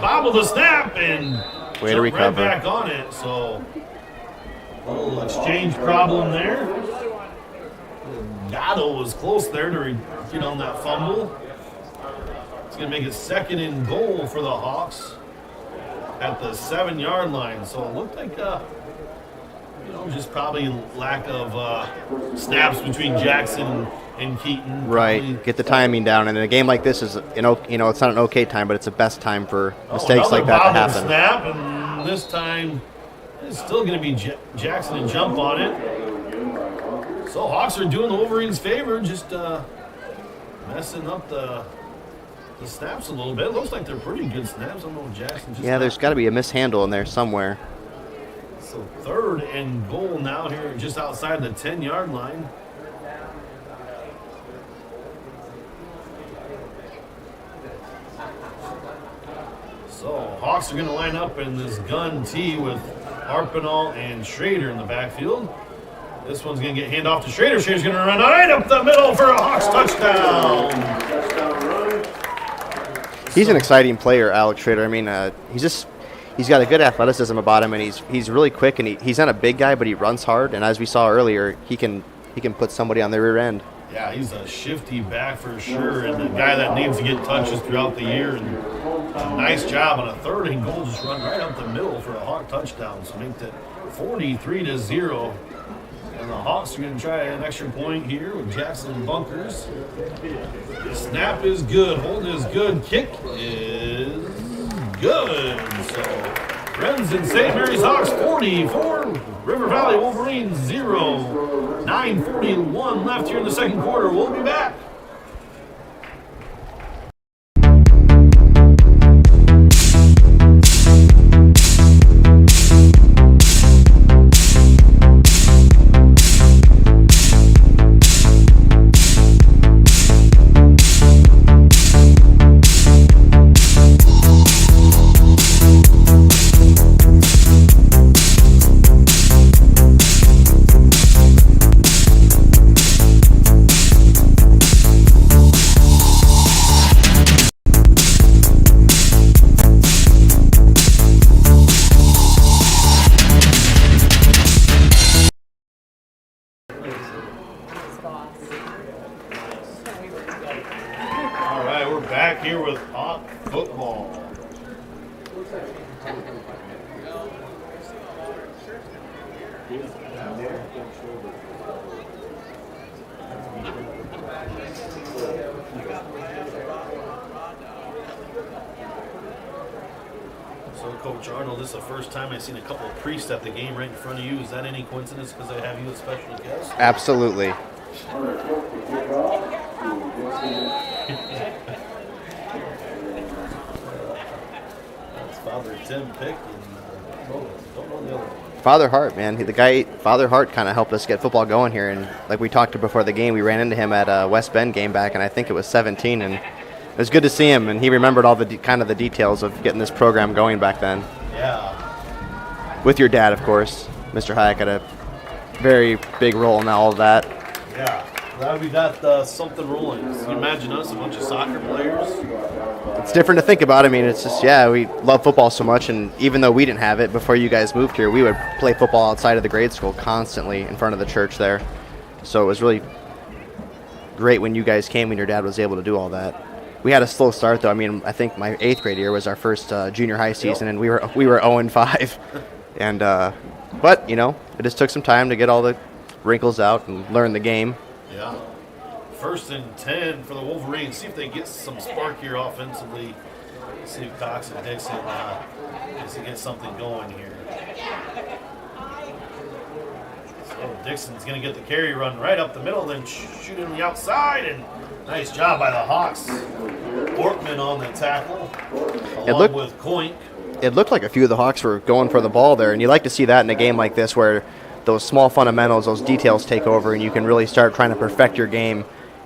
bobble the snap and way to recover. Right back on it. So a little exchange problem there. Gatto was close there to get on that fumble. It's going to make it 2nd and goal for the Hawks at the 7-yard line. So it looked like just probably lack of snaps between Jackson and Keaton. Right, probably. Get the timing down. And in a game like this is, it's not an okay time, but it's the best time for mistakes like that to happen. Snap, and this time it's still going to be Jackson and jump on it. So Hawks are doing the Wolverines' favor, just messing up the snaps a little bit. It looks like they're pretty good snaps. I don't know if Jackson just there's got to be a mishandle in there somewhere. So 3rd and goal now here just outside the 10-yard line. So Hawks are going to line up in this gun tee with Arpinall and Schrader in the backfield. This one's going to get hand off to Schrader. Schrader's going to run right up the middle for a Hawks touchdown. He's an exciting player, Alex Schrader. I mean, he's got a good athleticism about him, and he's really quick, and he's not a big guy, but he runs hard. And as we saw earlier, he can put somebody on the rear end. Yeah, he's a shifty back for sure, and a guy that needs to get touches throughout the year. And a nice job on a 3rd and goal, just run right up the middle for a Hawk touchdown. So make that 43-0. And the Hawks are going to try an extra point here with Jackson and Bunkers. Snap is good. Hold is good. Kick is good. So Remsen St. Mary's Hawks 44, River Valley Wolverines 0. 9:41 left here in the second quarter. We'll be back. Here with Hawk football. So, Coach Arnold, this is the first time I've seen a couple of priests at the game right in front of you. Is that any coincidence because they have you as special guest? Absolutely. Father Tim Pick and don't know the other one. Father Hart, man. Father Hart kind of helped us get football going here. And like we talked before the game, we ran into him at a West Bend game back, and I think it was 17. And it was good to see him, and he remembered all the kind of the details of getting this program going back then. Yeah. With your dad, of course. Mr. Hayek had a very big role in all of that. Yeah. Glad we got something rolling. Can you imagine us, a bunch of soccer players? It's different to think about. I mean, it's just, we love football so much, and even though we didn't have it before you guys moved here, we would play football outside of the grade school constantly in front of the church there. So it was really great when you guys came and your dad was able to do all that. We had a slow start, though. I mean, I think my 8th grade year was our first junior high season, and we were 0-5. And but, it just took some time to get all the wrinkles out and learn the game. Yeah. 1st and 10 for the Wolverines. See if they get some spark here offensively. See if Cox and Dixon get something going here. So Dixon's going to get the carry run right up the middle, then shoot in the outside, and nice job by the Hawks. Ortman on the tackle, along with Coink. It looked like a few of the Hawks were going for the ball there, and you like to see that in a game like this where those small fundamentals, those details take over, and you can really start trying to perfect your game,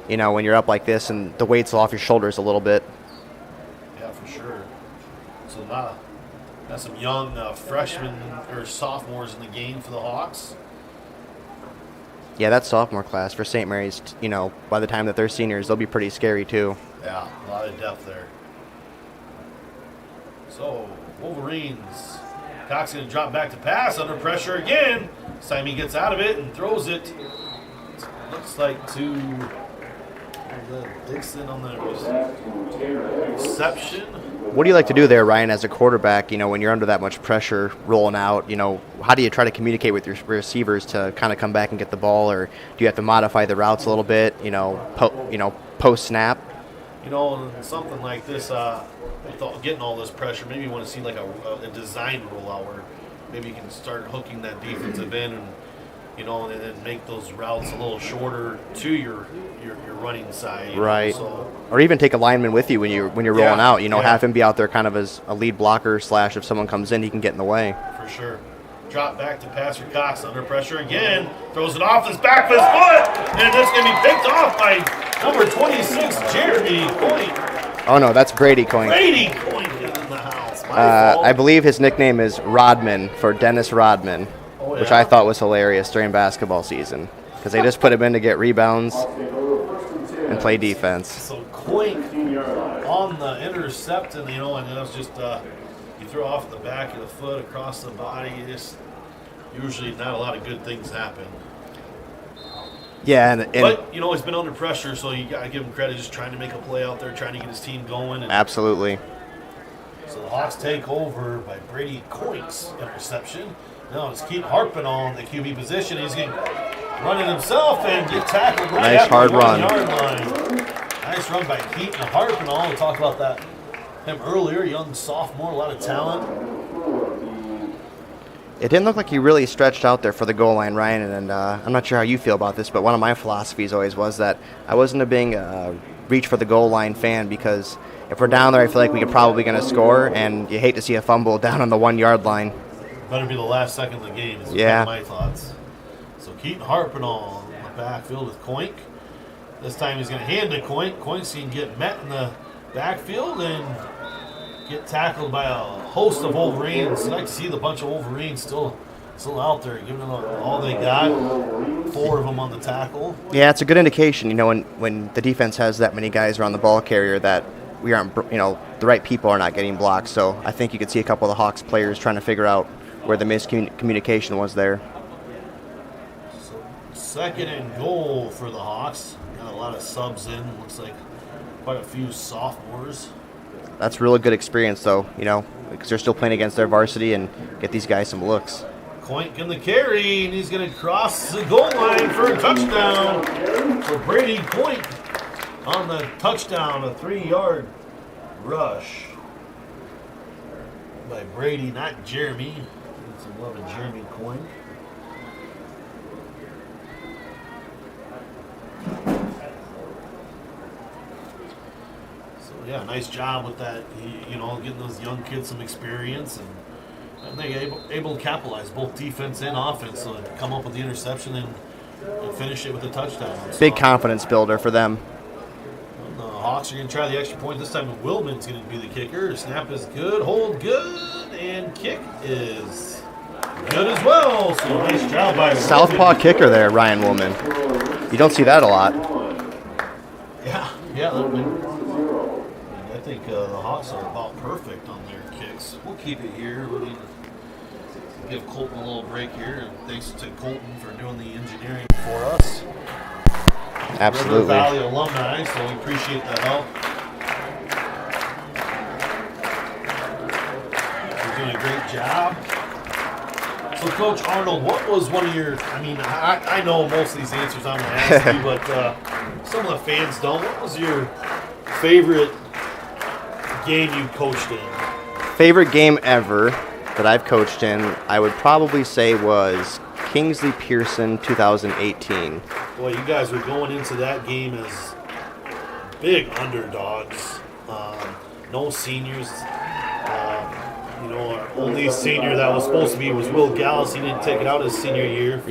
when you're up like this and the weight's off your shoulders a little bit. Yeah, for sure. So got some young freshmen or sophomores in the game for the Hawks. Yeah, that sophomore class for St. Mary's, by the time that they're seniors, they'll be pretty scary too. Yeah, a lot of depth there. So, Wolverines. Cox going to drop back to pass, under pressure again. This time he gets out of it and throws it. Looks like to Dixon on the reception. What do you like to do there, Ryan, as a quarterback, when you're under that much pressure rolling out? How do you try to communicate with your receivers to kind of come back and get the ball, or do you have to modify the routes a little bit, post-snap? Something like this, with getting all this pressure, maybe you want to see like a design rollout where maybe you can start hooking that defensive end and and then make those routes a little shorter to your running side. Right. Or even take a lineman with you when you're rolling out. Have him be out there kind of as a lead blocker / if someone comes in, he can get in the way. For sure. Drop back to passer Cox, under pressure again, throws it off his back of his foot, and it's going to be picked off by number 26, Jeremy Coink. Oh no, that's Brady Coink. Brady Coink is in the house. I believe his nickname is Rodman, for Dennis Rodman. which I thought was hilarious during basketball season because they just put him in to get rebounds and play defense. So Coink on the intercept, and it was just you throw off the back of the foot across the body. Usually not a lot of good things happen. Yeah, but he's been under pressure, so you gotta give him credit, just trying to make a play out there, trying to get his team going. Absolutely. So the Hawks take over by Brady Coink's interception. Now it's Keaton harping on the QB position. He's going to run it himself and get tackled right nice at hard the run. 1 yard line. Nice run by Keaton harping on. We talked about him earlier, young sophomore, a lot of talent. It didn't look like he really stretched out there for the goal line, Ryan, and I'm not sure how you feel about this, but one of my philosophies always was that I wasn't a big reach for the goal line fan because if we're down there, I feel like we're probably going to score, and you hate to see a fumble down on the 1 yard line. Better be the last second of the game, is my thoughts. So Keaton harping on the backfield with Coink. This time he's going to hand to Coink. Coink's going to get met in the backfield and get tackled by a host of Wolverines. I like to see the bunch of Wolverines still out there, giving them all they got. 4 of them on the tackle. Yeah, it's a good indication, when the defense has that many guys around the ball carrier that we aren't, the right people are not getting blocked. So I think you could see a couple of the Hawks players trying to figure out where the miscommunication was there. So 2nd and goal for the Hawks. Got a lot of subs in. Looks like quite a few sophomores. That's really good experience, though, because they're still playing against their varsity and get these guys some looks. Coink in the carry, and he's going to cross the goal line for a touchdown. So Brady Coink on the touchdown, a 3-yard rush by Brady, not Jeremy. Some love of Jeremy Coink. So yeah, nice job with that. Getting those young kids some experience, and they able to capitalize both defense and offense. So come up with the interception and finish it with a touchdown. Big confidence builder for them. The Hawks are going to try the extra point. This time Willman's going to be the kicker. Snap is good, hold good, and kick is good as well. So nice job by Southpaw Willman. Kicker there, Ryan Woolman. You don't see that a lot. Yeah. I think the Hawks are about perfect on their kicks. We'll keep it here. We'll give Colton a little break here. And thanks to Colton for doing the engineering for us. Absolutely. River Valley alumni, so we appreciate that help. You're doing a great job. So, Coach Arnold, what was one of your, I know most of these answers I'm going to ask you, but some of the fans don't. What was your favorite game you coached in? Favorite game ever that I've coached in, I would probably say was Kingsley Pearson 2018. Boy, you guys were going into that game as big underdogs. No seniors. Our only senior that was supposed to be was Will Gallus. He didn't take it out his senior year for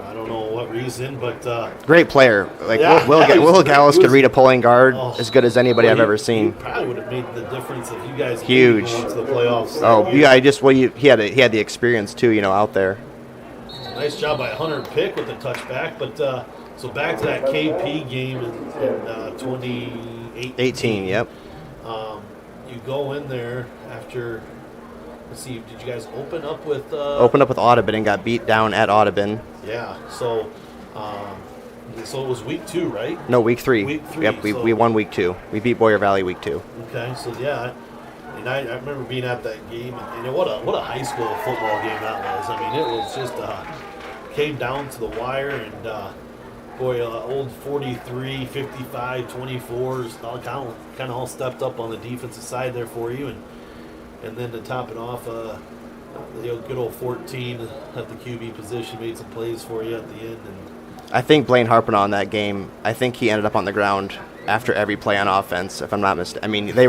I don't know what reason, but great player. Will Gallus could read a pulling guard as good as anybody I've ever seen. He probably would have made the difference if you guys huge going to the playoffs. He had the experience too, out there. Nice job by Hunter Pick with the touchback, but so back to that KP game in 2018. Yep. You go in there after. Let's see. Did you guys open up with? Opened up with Audubon and got beat down at Audubon. Yeah. So it was week 2, right? No, week 3. Week 3. Yep. We won week 2. We beat Boyer Valley week 2. Okay. So yeah. And I remember being at that game, and what a high school football game that was. It was just came down to the wire, and old 43, 55, 24s, all kind of all stepped up on the defensive side there for you, and then to top it off, the good old 14 at the QB position made some plays for you at the end. And I think Blaine Harpin on that game. I think he ended up on the ground after every play on offense, if I'm not mistaken. They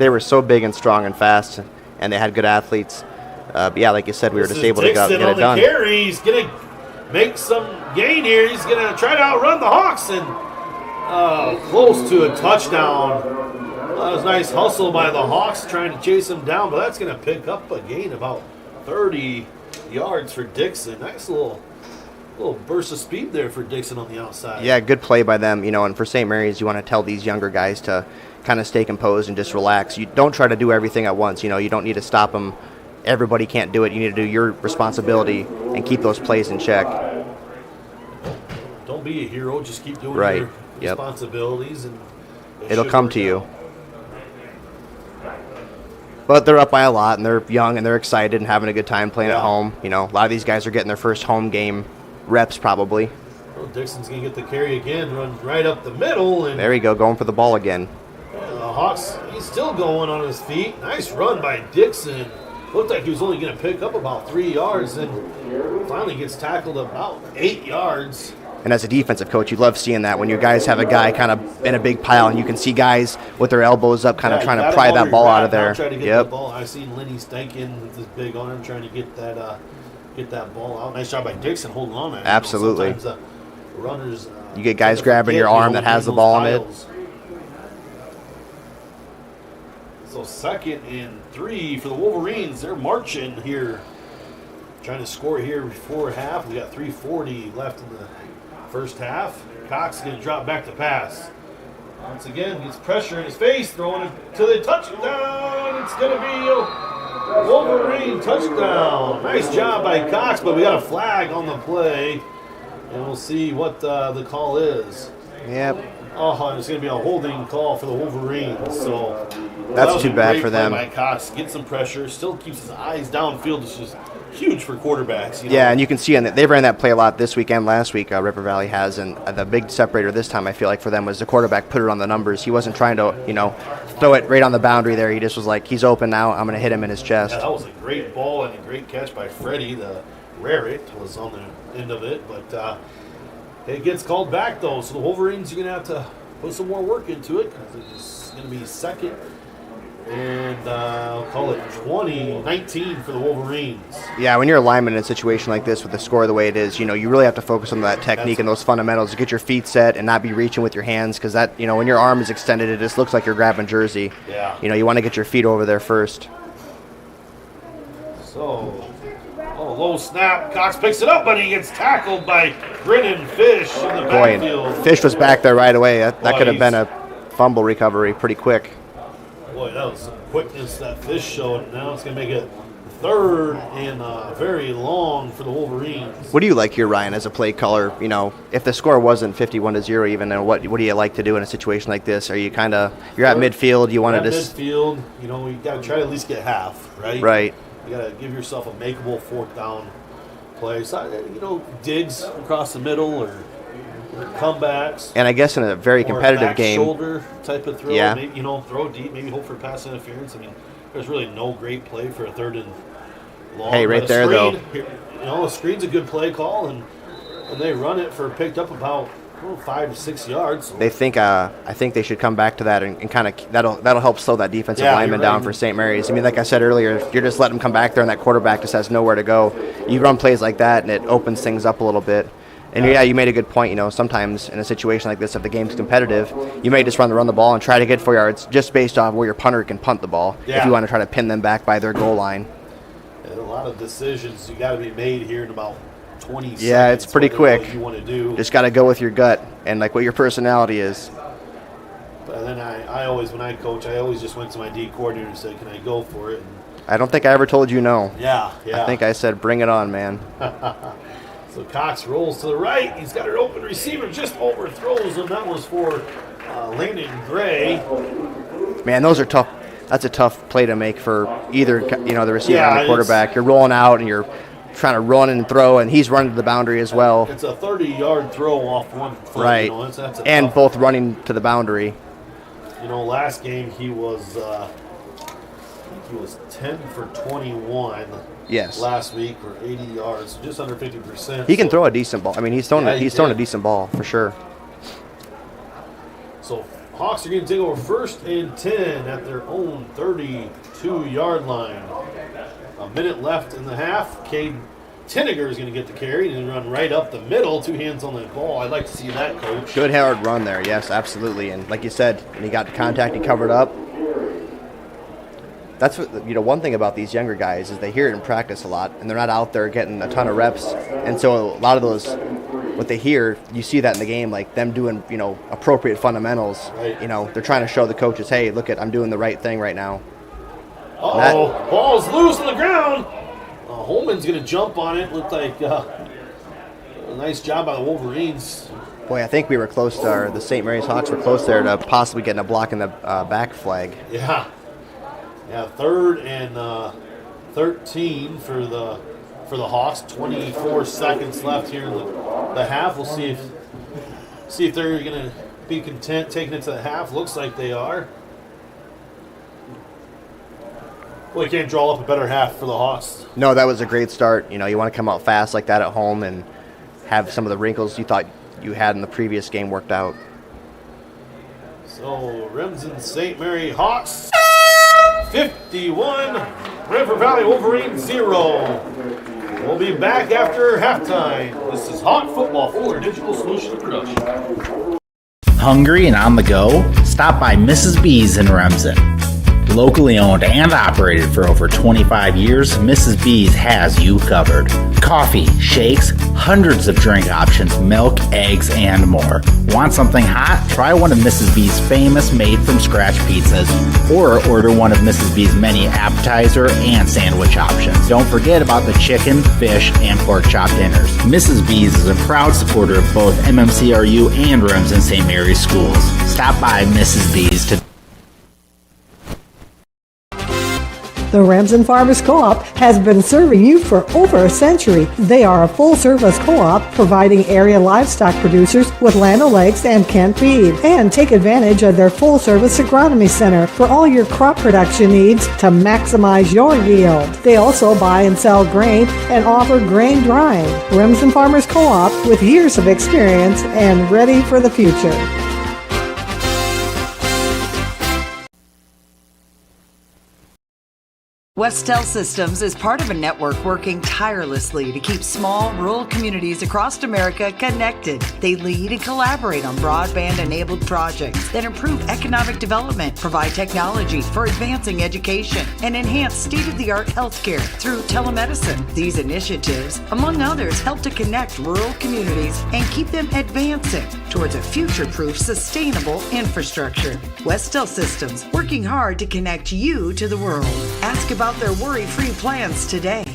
were so big and strong and fast, and they had good athletes. But yeah, like you said, we were just able to get it done. Carry. He's going to make some gain here. He's going to try to outrun the Hawks, and close to a touchdown. That was a nice hustle by the Hawks trying to chase him down, but that's going to pick up a gain about 30 yards for Dixon. Nice little burst of speed there for Dixon on the outside. Yeah, good play by them. And for St. Mary's, you want to tell these younger guys to kind of stay composed and just relax. You don't try to do everything at once. You don't need to stop them. Everybody can't do it. You need to do your responsibility and keep those plays in check. Don't be a hero. Just keep doing Right. your responsibilities, and it'll come to you. But they're up by a lot, and they're young, and they're excited and having a good time playing at home. A lot of these guys are getting their first home game reps probably. Well, Dixon's going to get the carry again, run right up the middle. And there you go, going for the ball again. The Hawks, he's still going on his feet. Nice run by Dixon. Looked like he was only going to pick up about 3 yards, and finally gets tackled about 8 yards. And as a defensive coach, you love seeing that when your guys have a guy kind of in a big pile, and you can see guys with their elbows up kind of trying to pry that ball out of there. Yep. The ball. I seen Lenny Stankin with his big arm trying to get that ball out. Nice job by Dixon holding on. Absolutely. Sometimes runners. You get guys grabbing your arm that has the ball in it. So 2nd and 3 for the Wolverines. They're marching here, trying to score here before half. We got 3:40 left in the first half. Cox is going to drop back to pass. Once again, gets pressure in his face, throwing it to the touchdown. It's going to be a Wolverine touchdown. Nice job by Cox, but we got a flag on the play, and we'll see what the call is. Yep. Oh, it's going to be a holding call for the Wolverines. So that's too bad for them. By Cox, gets some pressure, still keeps his eyes downfield. It's just huge for quarterbacks. Yeah, and you can see they ran that play a lot this week and last week. River Valley has, and the big separator this time I feel like for them was the quarterback put it on the numbers. He wasn't trying to throw it right on the boundary there. He just was like, he's open now. I'm going to hit him in his chest. Yeah, that was a great ball and a great catch by Freddie. The Rarit was on the end of it, but it gets called back though. So the Wolverines are going to have to put some more work into it because it's going to be 2nd. And I'll call it 20-19 for the Wolverines. Yeah, when you're a lineman in a situation like this with the score the way it is, you really have to focus on that technique and those fundamentals to get your feet set and not be reaching with your hands because that, when your arm is extended, it just looks like you're grabbing jersey. Yeah. You want to get your feet over there first. So, low snap. Cox picks it up, but he gets tackled by Brennan Fish in the backfield. Fish was back there right away. That could have been a fumble recovery pretty quick. Boy, that was some quickness that Fish showed. Now it's going to make it 3rd and very long for the Wolverines. What do you like here, Ryan, as a play caller? If the score wasn't 51-0 even, then what do you like to do in a situation like this? Are you you're at midfield, you want to just... midfield, you got to try to at least get half, right? Right. You got to give yourself a makeable 4th down play. So, digs across the middle or comebacks. And I guess in a very competitive game. Shoulder type of throw. Yeah. Maybe, throw deep, maybe hope for pass interference. I mean, there's really no great play for a 3rd and long. Hey, right there, though. A screen's a good play call, and they run it for picked up about 5 to 6 yards. So. They think I think they should come back to that and kind of that'll help slow that defensive lineman down for St. Mary's. I mean, like I said earlier, you're just letting them come back there, and that quarterback just has nowhere to go. You run plays like that, and it opens things up a little bit. And you made a good point. Sometimes in a situation like this, if the game's competitive, you may just run the ball and try to get 4 yards just based off where your punter can punt the ball. Yeah. If you want to try to pin them back by their goal line. And a lot of decisions you got to be made here in about 20 seconds. Yeah, it's pretty quick. You want to do. Just got to go with your gut and what your personality is. But then I always, when I coach, I always just went to my D coordinator and said, "Can I go for it?" And I don't think I ever told you no. Yeah. I think I said, "Bring it on, man." So Cox rolls to the right. He's got an open receiver, just overthrows him. That was for Landon Gray. Man, those are tough. That's a tough play to make for either the receiver and the quarterback. You're rolling out and you're trying to run and throw, and he's running to the boundary as well. It's a 30-yard throw off one foot. Right, that's and both running to the boundary. Last game he was 10 for 21. Yes. Last week for 80 yards, just under 50%. He can throw a decent ball. I mean, he's throwing a decent ball for sure. So Hawks are going to take over 1st and 10 at their own 32-yard line. A minute left in the half. Cade Tinniger is going to get the carry and run right up the middle, 2 hands on the ball. I'd like to see that, Coach. Good hard run there, yes, absolutely. And like you said, when he got to contact, he covered up. that's what, one thing about these younger guys is they hear it in practice a lot, and they're not out there getting a ton of reps. And so a lot of those, what they hear, you see that in the game, like them doing, appropriate fundamentals. Right. They're trying to show the coaches, hey, look I'm doing the right thing right now. Ball's loose on the ground. Holman's going to jump on it. Looked like a nice job by the Wolverines. Boy, I think we were close to the St. Mary's Hawks were close there to possibly getting a block in the back flag. Yeah, 3rd and 13 for the Hawks. 24 seconds left here in the half. We'll see if they're going to be content taking it to the half. Looks like they are. Well, you can't draw up a better half for the Hawks. No, that was a great start. You want to come out fast like that at home and have some of the wrinkles you thought you had in the previous game worked out. So, Remsen St. Mary Hawks 51, River Valley Wolverines 0. We'll be back after halftime. This is Hawk Football Fuller Digital Solutions Production. Hungry and on the go? Stop by Mrs. B's in Remsen. Locally owned and operated for over 25 years, Mrs. B's has you covered. Coffee, shakes, hundreds of drink options, milk, eggs, and more. Want something hot? Try one of Mrs. B's famous made-from-scratch pizzas, or order one of Mrs. B's many appetizer and sandwich options. Don't forget about the chicken, fish, and pork chop dinners. Mrs. B's is a proud supporter of both MMCRU and Remsen St. Mary's schools. Stop by Mrs. B's today. The Remsen Farmers Co-op has been serving you for over a century. They are a full-service co-op providing area livestock producers with Land O'Lakes and Kent Feed. And take advantage of their full-service agronomy center for all your crop production needs to maximize your yield. They also buy and sell grain and offer grain drying. Remsen Farmers Co-op with years of experience and ready for the future. Westel Systems is part of a network working tirelessly to keep small, rural communities across America connected. They lead and collaborate on broadband-enabled projects that improve economic development, provide technology for advancing education, and enhance state-of-the-art healthcare through telemedicine. These initiatives, among others, help to connect rural communities and keep them advancing towards a future-proof, sustainable infrastructure. Westel Systems, working hard to connect you to the world. Ask about their worry-free plans today.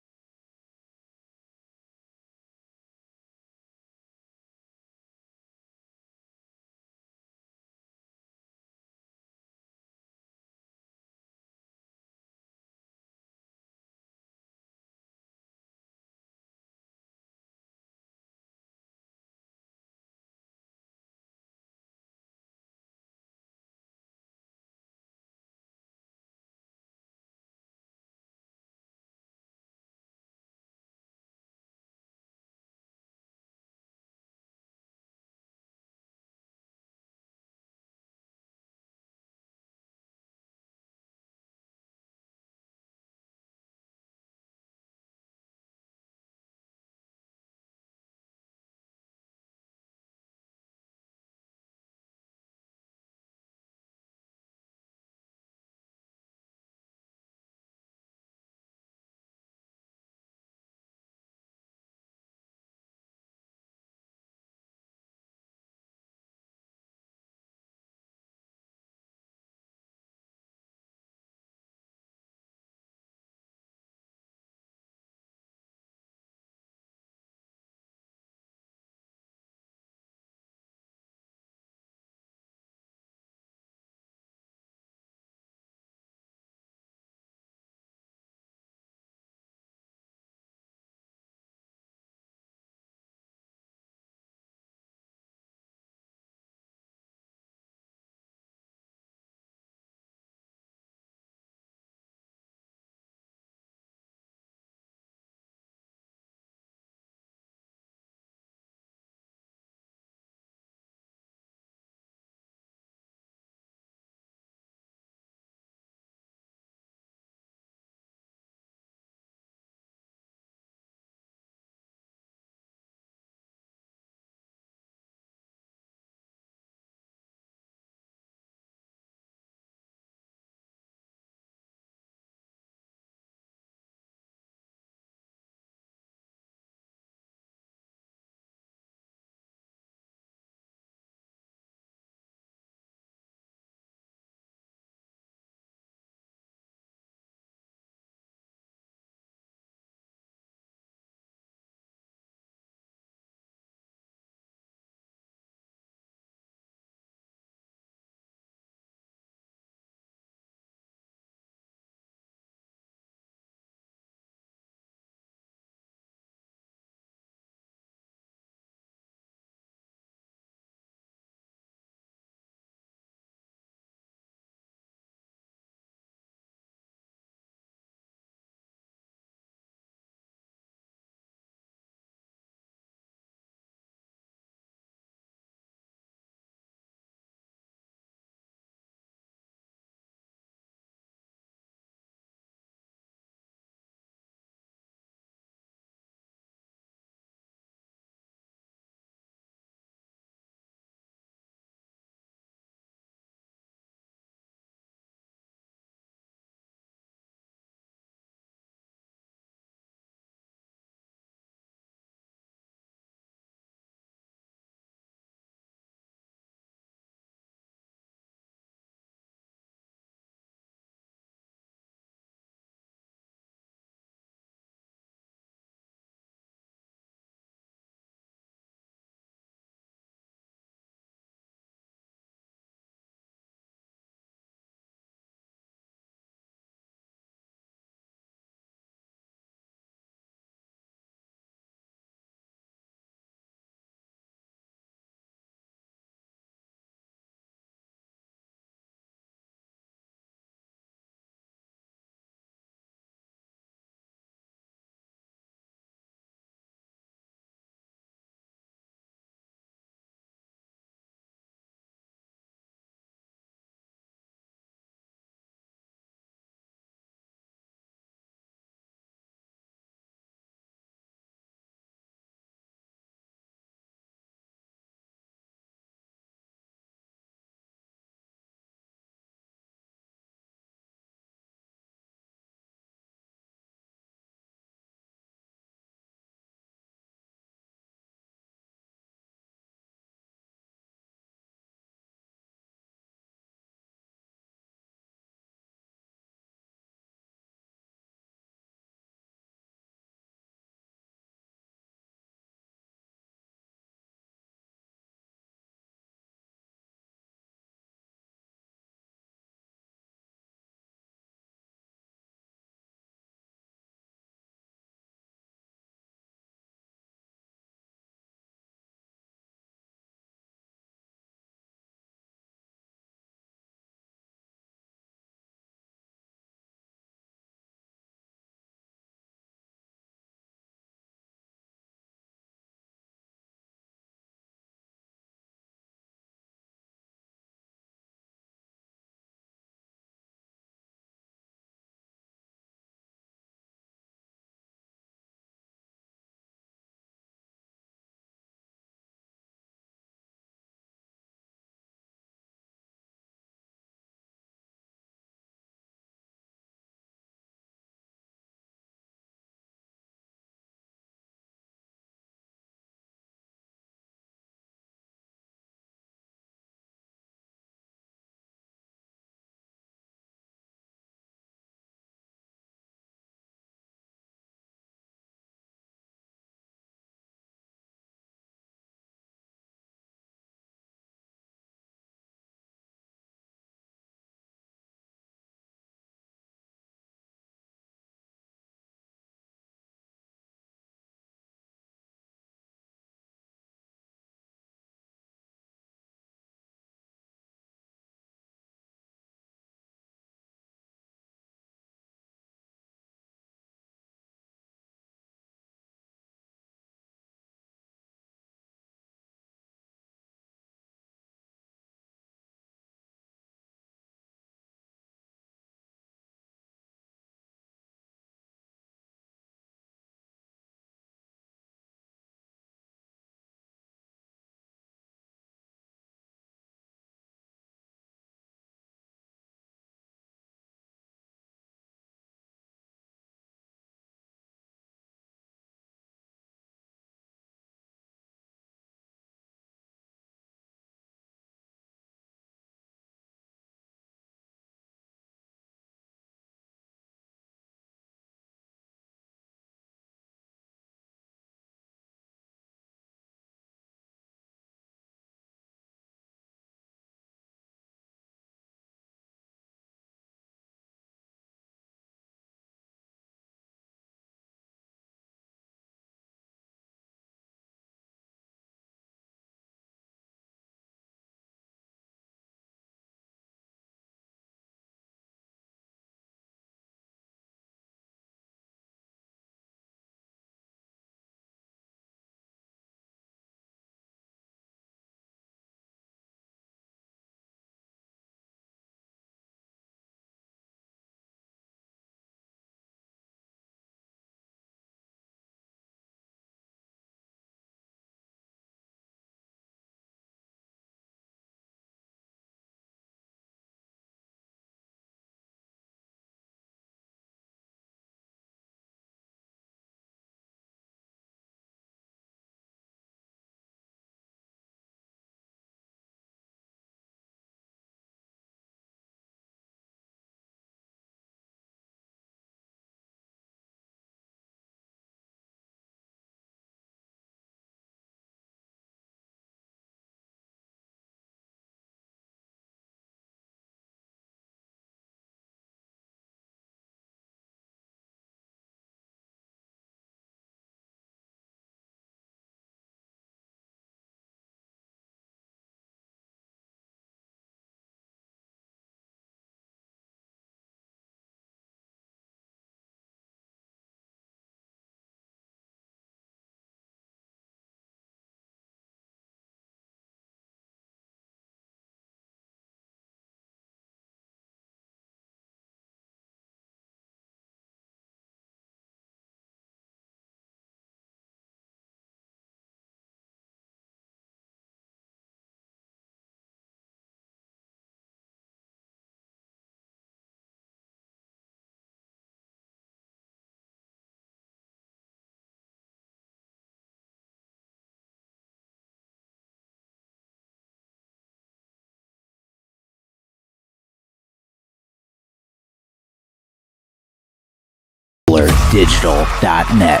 FullerDigital.net.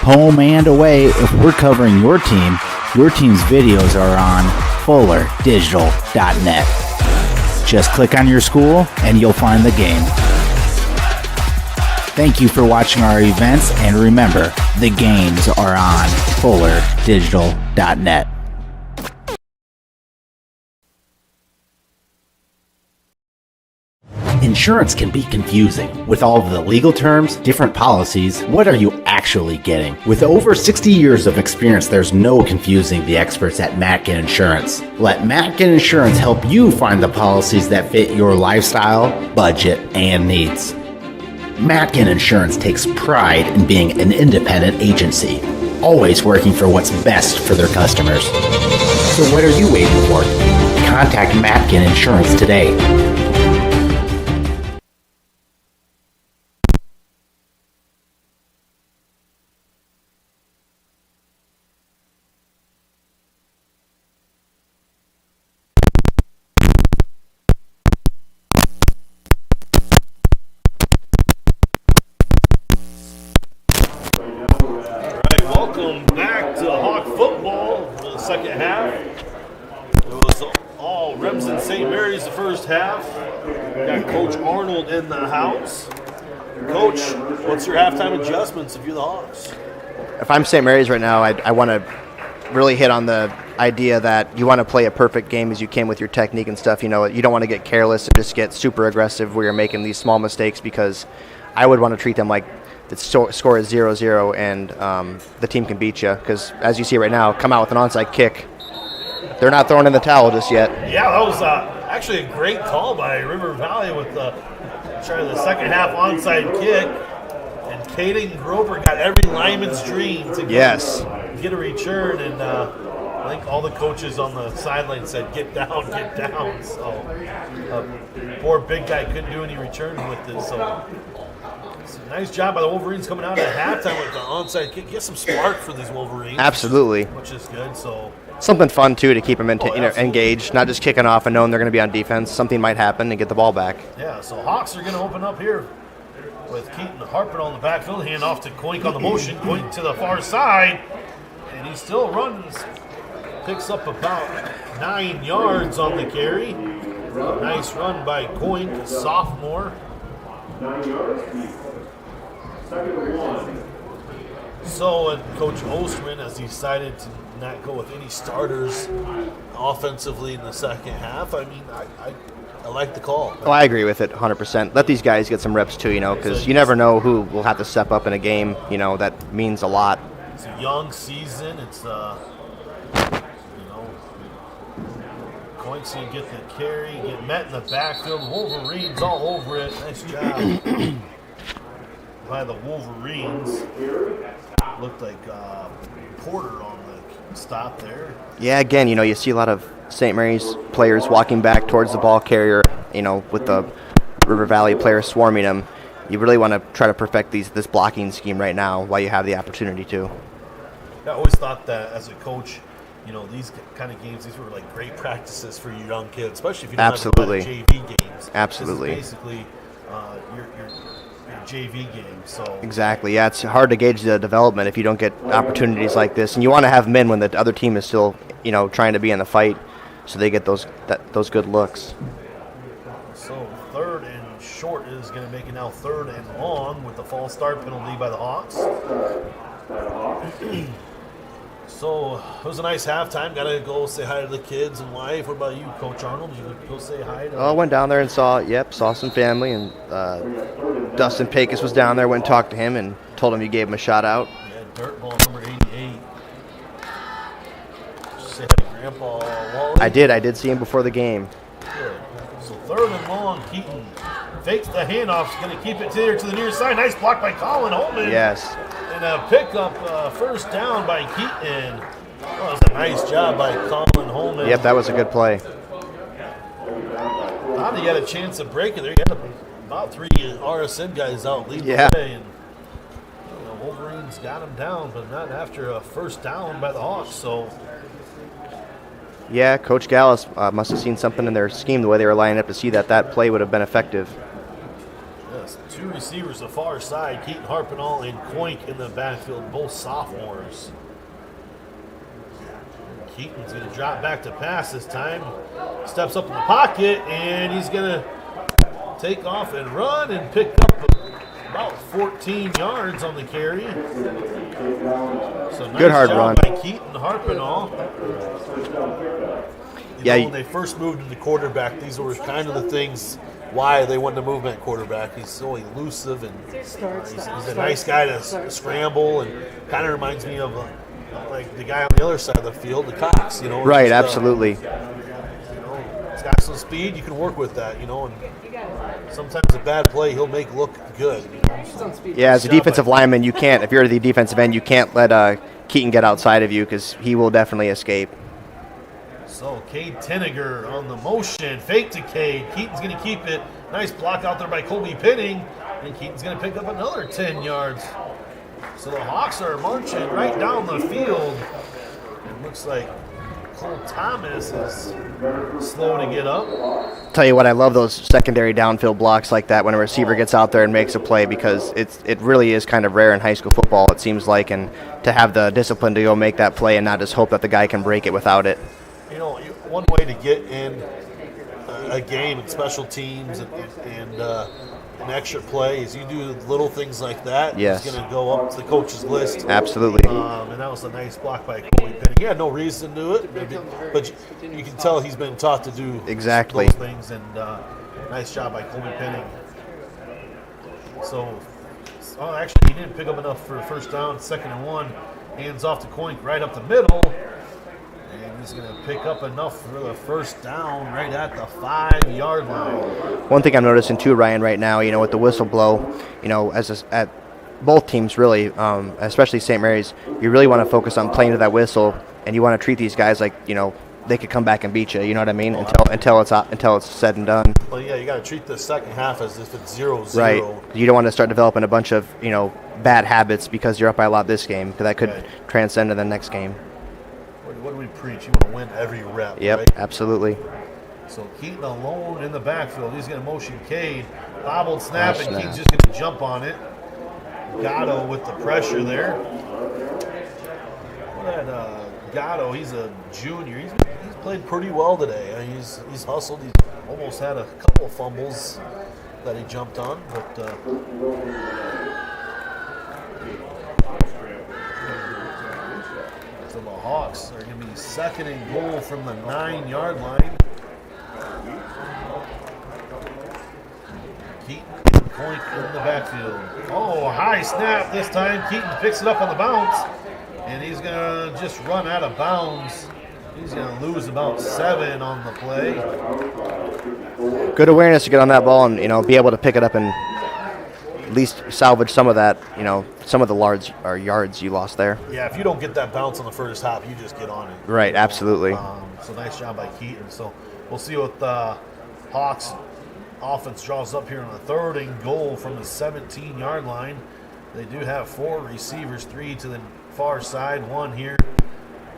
Home and away, if we're covering your team's videos are on FullerDigital.net. Just click on your school and you'll find the game. Thank you for watching our events, and remember, the games are on FullerDigital.net. Insurance can be confusing. With all of the legal terms, different policies, what are you actually getting? With over 60 years of experience, there's no confusing the experts at Matkin Insurance. Let Matkin Insurance help you find the policies that fit your lifestyle, budget, and needs. Matkin Insurance takes pride in being an independent agency, always working for what's best for their customers. So what are you waiting for? Contact Matkin Insurance today. Welcome back to Hawk football for the second half. It was all Remsen St. Mary's the first half. Got Coach Arnold in the house. Coach, what's your halftime adjustments if you're the Hawks? If I'm St. Mary's right now, I want to really hit on the idea that you want to play a perfect game as you can with your technique and stuff. You know, you don't want to get careless and just get super aggressive where you're making these small mistakes, because I would want to treat them like the score is 0-0 and the team can beat you, because as you see right now, come out with an onside kick. They're not throwing in the towel just yet. Yeah, that was actually a great call by River Valley with the second half onside kick. And Caden Grover got every lineman's dream to get a return. And I think all the coaches on the sideline said, get down, get down. So poor big guy couldn't do any returns with it. So nice job by the Wolverines coming out at halftime with the onside kick. Get some spark for these Wolverines. Absolutely. Which is good. So something fun, too, to keep them engaged, not just kicking off and knowing they're going to be on defense. Something might happen and get the ball back. Yeah, so Hawks are going to open up here with Keaton Harper on the backfield. Hand off to Koink on the motion. Koink to the far side. And he still runs. Picks up about 9 yards on the carry. Nice run by Koink, a sophomore. 9 yards. Second and 1. So, Coach Osterman has decided to not go with any starters offensively in the second half. I mean, I like the call. Oh, I agree with it 100%. Let these guys get some reps too, you know, because you never know who will have to step up in a game. You know, that means a lot. It's a young season. It's, Coink's going to get the carry, get met in the backfield. Wolverines all over it. Nice job by the Wolverines. Looked like Porter on the stop there. Yeah, again, you know, you see a lot of St. Mary's players walking back towards the ball carrier, you know, with the River Valley players swarming them. You really want to try to perfect this blocking scheme right now while you have the opportunity to. I always thought that as a coach, you know, these kind of games, these were like great practices for your young kids, especially if you don't have to play the JV games. Absolutely. This is basically your JV game. So exactly, yeah, it's hard to gauge the development if you don't get opportunities like this, and you want to have them in when the other team is still, you know, trying to be in the fight, so they get those good looks. So third and short is going to make it now third and long with the false start penalty by the Hawks. So it was a nice halftime. Got to go say hi to the kids and wife. What about you, Coach Arnold? Did you go say hi to? I went down there and saw some family, and Dustin Pecos was down there. Went and talked to him and told him you gave him a shout out. Yeah, Dirtball number 88. Say hi to Grandpa Wally. I did see him before the game. Good. So third and long, Keaton fakes the handoff. He's going to keep it to the near side. Nice block by Colin Holman. Yes. And a pickup first down by Keaton. That was a nice job by Colin Holman. Yep, that was a good play. Thought he had a chance to break it there. He had about 3 RSN guys out leading the way. And Wolverines got him down, but not after a first down by the Hawks. So, yeah, Coach Gallus must have seen something in their scheme, the way they were lining up, to see that play would have been effective. Yes, 2 Two receivers, the far side, Keaton Harpenall and Coink in the backfield, both sophomores. Keaton's going to drop back to pass this time. Steps up in the pocket, and he's going to take off and run and pick up about 14 yards on the carry. So nice good hard job run by Keaton Harpenall. When they first moved into quarterback, these were kind of the things why they went to movement quarterback. He's so elusive, and he's a nice guy to scramble, and kind of reminds me of like the guy on the other side of the field, the Cox. Right, absolutely. He's got some speed. You can work with that, and sometimes a bad play he'll make look good. Yeah, as a defensive lineman, you can't. If you're the defensive end, you can't let Keaton get outside of you because he will definitely escape. So Cade Tenniger on the motion, fake to Cade. Keaton's going to keep it. Nice block out there by Colby Pinning, and Keaton's going to pick up another 10 yards. So the Hawks are marching right down the field. It looks like Cole Thomas is slow to get up. Tell you what, I love those secondary downfield blocks like that when a receiver gets out there and makes a play, because it really is kind of rare in high school football, it seems like, and to have the discipline to go make that play and not just hope that the guy can break it without it. One way to get in a game and special teams and an extra play is you do little things like that. Yes. It's going to go up to the coach's list. Absolutely. And that was a nice block by Colby Penning. He had no reason to do it, but you can tell he's been taught to do exactly those things, and nice job by Colby Penning. So, actually, he didn't pick up enough for a first down, 2nd and 1. Hands off to Coink right up the middle. And he's going to pick up enough for the first down right at the 5-yard line. One thing I'm noticing too, Ryan, right now, with the whistle blow, at both teams really, especially St. Mary's, you really want to focus on playing to that whistle, and you want to treat these guys like, they could come back and beat you. You know what I mean? Until it's said and done. Well, yeah, you got to treat the second half as if it's 0-0. Right. You don't want to start developing a bunch of bad habits because you're up by a lot this game, because that could transcend to the next game. What do we preach? You want to win every rep. Yep, right? Absolutely. So Keaton alone in the backfield. He's going to motion Cade. Bobbled snap, and Keaton's just going to jump on it. Gatto with the pressure there. Look at Gatto. He's a junior. He's played pretty well today. He's hustled. He's almost had a couple of fumbles that he jumped on, but so the Hawks are going to be 2nd and goal from the 9-yard line. Keaton and Coink in the backfield. Oh, high snap this time. Keaton picks it up on the bounce, and he's going to just run out of bounds. He's going to lose about 7 on the play. Good awareness to get on that ball and, be able to pick it up and at least salvage some of that, some of the yards you lost there. Yeah, if you don't get that bounce on the first hop, you just get on it. Right, absolutely. So nice job by Keaton. So we'll see what the Hawks offense draws up here on the 3rd and goal from the 17-yard line. They do have 4 receivers, 3 to the far side, 1 here.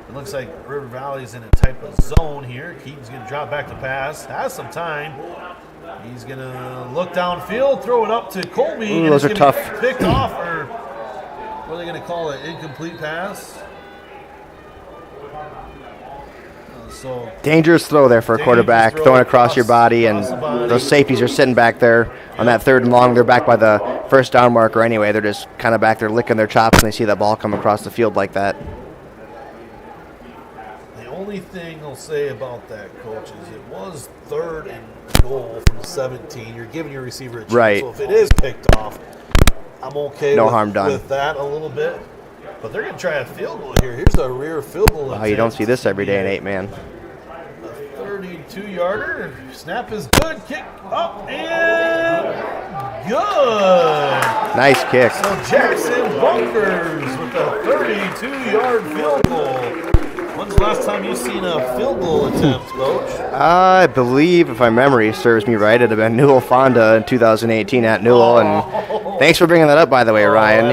It looks like River Valley's in a type of zone here. Keaton's going to drop back to pass. Has some time. He's going to look downfield, throw it up to Colby. Ooh, those are tough. Picked off, or what are they going to call it? Incomplete pass? So dangerous throw there for a quarterback, throwing across your body, and those safeties are sitting back there on that 3rd and long. They're back by the first down marker anyway. They're just kind of back there licking their chops when they see that ball come across the field like that. The only thing I'll say about that, Coach, is it was 3rd and goal from 17. You're giving your receiver a chance. Right. So if it is picked off, I'm okay with that a little bit. But they're going to try a field goal here. Here's a rear field goal. Wow, you don't see this every day in 8-man. 32-yarder. Snap is good. Kick up and good. Nice kick. So Jackson Bunkers with a 32-yard field goal. When's the last time you've seen a field goal attempt, Coach? I believe, if my memory serves me right, it'd have been Newell Fonda in 2018 at Newell. And thanks for bringing that up, by the way, Ryan.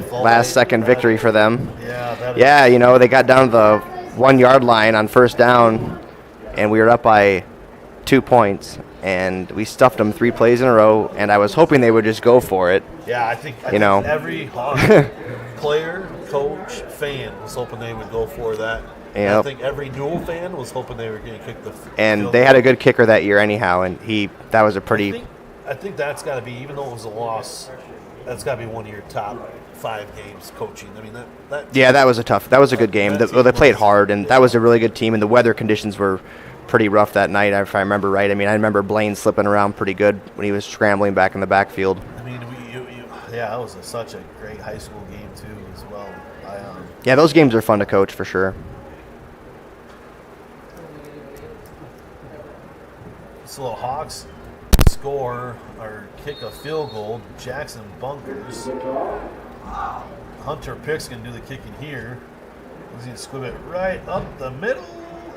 Last-second victory for them. Yeah, they got down to the 1-yard line on first down, and we were up by 2 points. and we stuffed them 3 plays in a row, and I was hoping they would just go for it. Yeah, I think know. every Hawk player, coach, fan was hoping they would go for that. Yep. I think every Newell fan was hoping they were going to kick the And field they goal. had a good kicker that year anyhow, and that was a pretty... I think that's got to be, even though it was a loss, that's got to be one of your top 5 games coaching. I mean, that was a good game. They played hard, and that was a really good team, and the weather conditions were pretty rough that night, if I remember right. I mean, I remember Blaine slipping around pretty good when he was scrambling back in the backfield. I mean, that was such a great high school game, too, as well. Yeah, those games are fun to coach, for sure. So the Hawks score or kick a field goal. Jackson bunkers. Hunter Pick's going to do the kicking here. He's going to squib it right up the middle,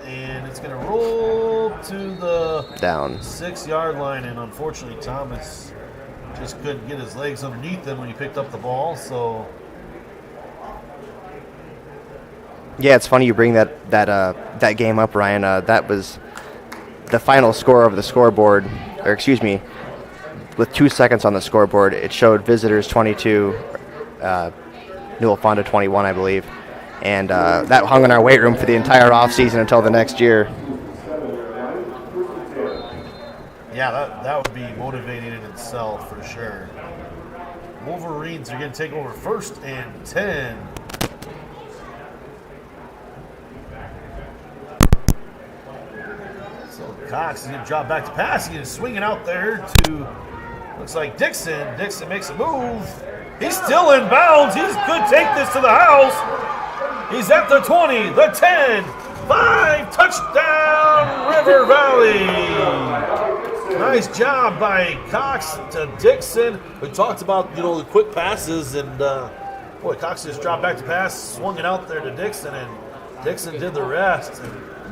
and it's going to roll to the down 6-yard line. And unfortunately, Thomas just couldn't get his legs underneath him when he picked up the ball. So yeah, it's funny you bring that game up, Ryan. That was the final score of the scoreboard, or excuse me, with 2 seconds on the scoreboard. It showed visitors 22, Newell Fonda 21, I believe. And that hung in our weight room for the entire offseason until the next year. Yeah, that would be motivating in itself for sure. Wolverines are going to take over 1st and 10. So Cox is going to drop back to pass. He's swinging out there to, looks like Dixon. Dixon makes a move. He's still in bounds. He could take this to the house. He's at the 20, the 10, 5, touchdown, River Valley. Nice job by Cox to Dixon. We talked about, the quick passes, and Cox just dropped back to pass, swung it out there to Dixon, and Dixon did the rest.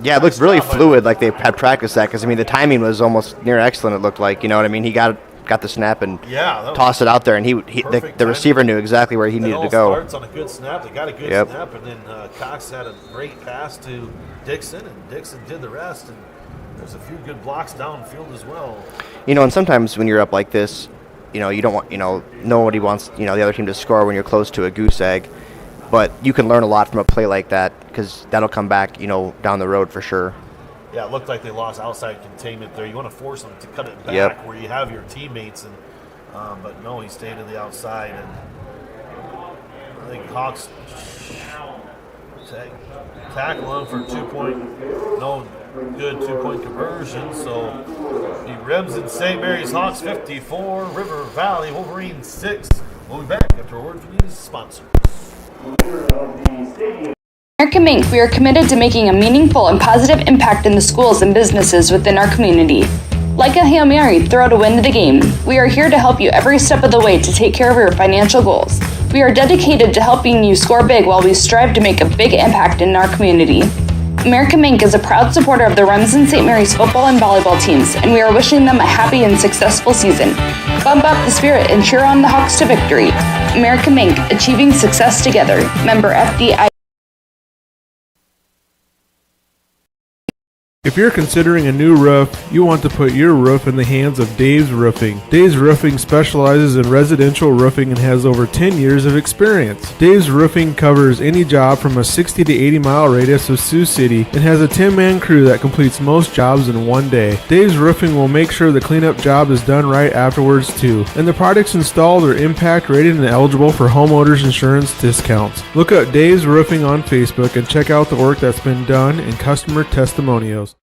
Yeah, it looked really fluid, like they had practiced that, because, I mean, the timing was almost near excellent, it looked like. You know what I mean? He got the snap and tossed it out there, and the receiver knew exactly where he needed to go. Starts on a good snap. They got a good snap, and then Cox had a great pass to Dixon, and Dixon did the rest. And there's a few good blocks downfield as well. And sometimes when you're up like this, you don't want, nobody wants, the other team to score when you're close to a goose egg. But you can learn a lot from a play like that, because that'll come back, down the road for sure. Yeah, it looked like they lost outside containment there. You want to force them to cut it back where you have your teammates, and but no, he stayed to the outside, and I think Hawks tackle him for 2-point, no good 2-point conversion. So the Remsen St. Mary's Hawks 54, River Valley Wolverines 6. We'll be back after a word from these sponsors. American Mink, we are committed to making a meaningful and positive impact in the schools and businesses within our community. Like a Hail Mary, throw to win the game. We are here to help you every step of the way to take care of your financial goals. We are dedicated to helping you score big while we strive to make a big impact in our community. American Mink is a proud supporter of the Remsen St. Mary's football and volleyball teams, and we are wishing them a happy and successful season. Bump up the spirit and cheer on the Hawks to victory. American Mink, achieving success together. Member FDI. If you're considering a new roof, you want to put your roof in the hands of Dave's Roofing. Dave's Roofing specializes in residential roofing and has over 10 years of experience. Dave's Roofing covers any job from a 60 to 80 mile radius of Sioux City and has a 10-man crew that completes most jobs in one day. Dave's Roofing will make sure the cleanup job is done right afterwards too. And the products installed are impact rated and eligible for homeowners insurance discounts. Look up Dave's Roofing on Facebook and check out the work that's been done and customer testimonials.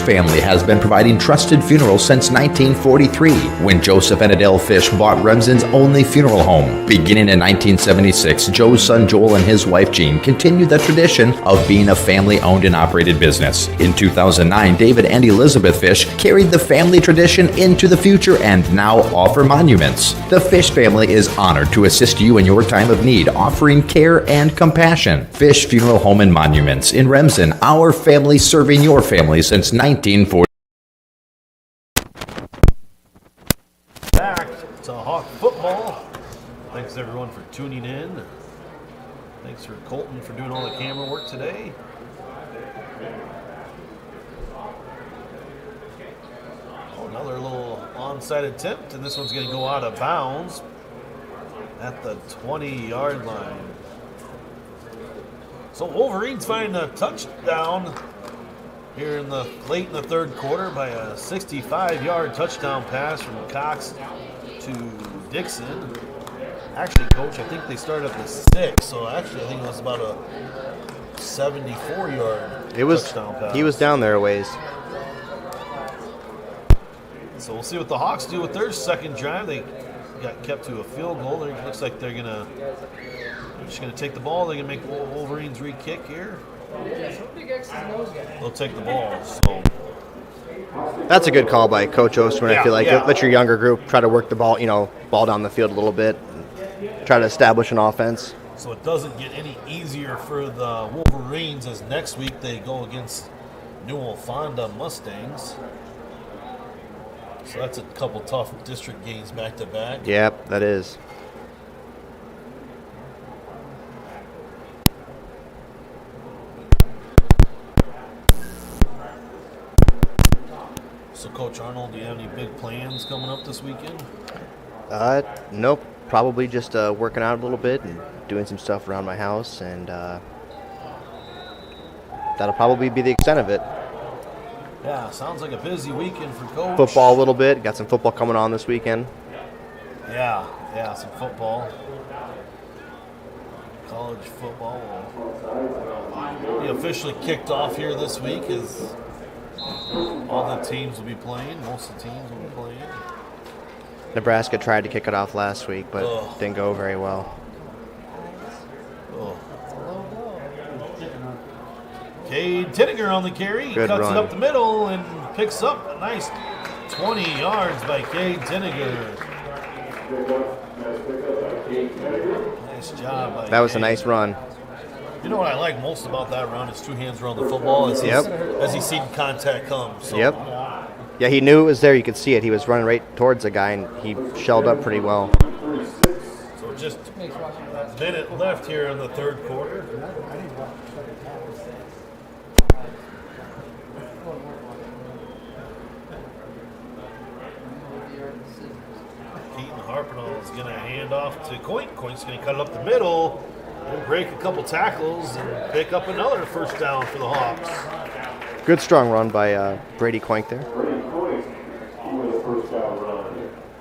Family has been providing trusted funerals since 1943, when Joseph and Adele Fish bought Remsen's only funeral home. Beginning in 1976, Joe's son Joel and his wife Jean continued the tradition of being a family-owned and operated business. In 2009, David and Elizabeth Fish carried the family tradition into the future and now offer monuments. The Fish family is honored to assist you in your time of need, offering care and compassion. Fish Funeral Home and Monuments in Remsen, our family serving your family since 1940. Back to Hawk football. Thanks everyone for tuning in. Thanks for Colton for doing all the camera work today. Oh, another little onside attempt, and this one's going to go out of bounds at the 20-yard line. So Wolverines find a touchdown here late in the third quarter by a 65-yard touchdown pass from Cox to Dixon. Actually, Coach, I think they started at the 6, so actually I think it was about a 74-yard touchdown pass. He was down there a ways. So we'll see what the Hawks do with their second drive. They got kept to a field goal. It looks like they're just gonna take the ball. They're gonna make Wolverines re-kick here. They'll take the ball. So that's a good call by Coach Osterman. I feel like let your younger group try to work the ball, ball down the field a little bit, try to establish an offense. So it doesn't get any easier for the Wolverines as next week they go against Newell Fonda Mustangs. So that's a couple tough district games back to back. Yep, that is. So, Coach Arnold, do you have any big plans coming up this weekend? Nope. Probably just working out a little bit and doing some stuff around my house, and that'll probably be the extent of it. Yeah, sounds like a busy weekend for Coach. Football a little bit. Got some football coming on this weekend. Yeah, some football. College football will be officially kicked off here this week as all the teams will be playing. Most of the teams will be playing. Nebraska tried to kick it off last week, but didn't go very well. Cade Tinniger on the carry. Good Cuts run. it up the middle and picks up a nice 20 yards by Cade Tinniger. Nice job by That was Cade. a nice run. You know what I like most about that run is two hands around the football as he's seen contact come. So, Yep. Yeah, he knew it was there. You could see it. He was running right towards the guy, and he shelled up pretty well. So just a minute left here in the third quarter. Keaton Harpernall is going to hand off to Coink. Coink's going to cut it up the middle and break a couple tackles and pick up another first down for the Hawks. Good strong run by Brady Coink there.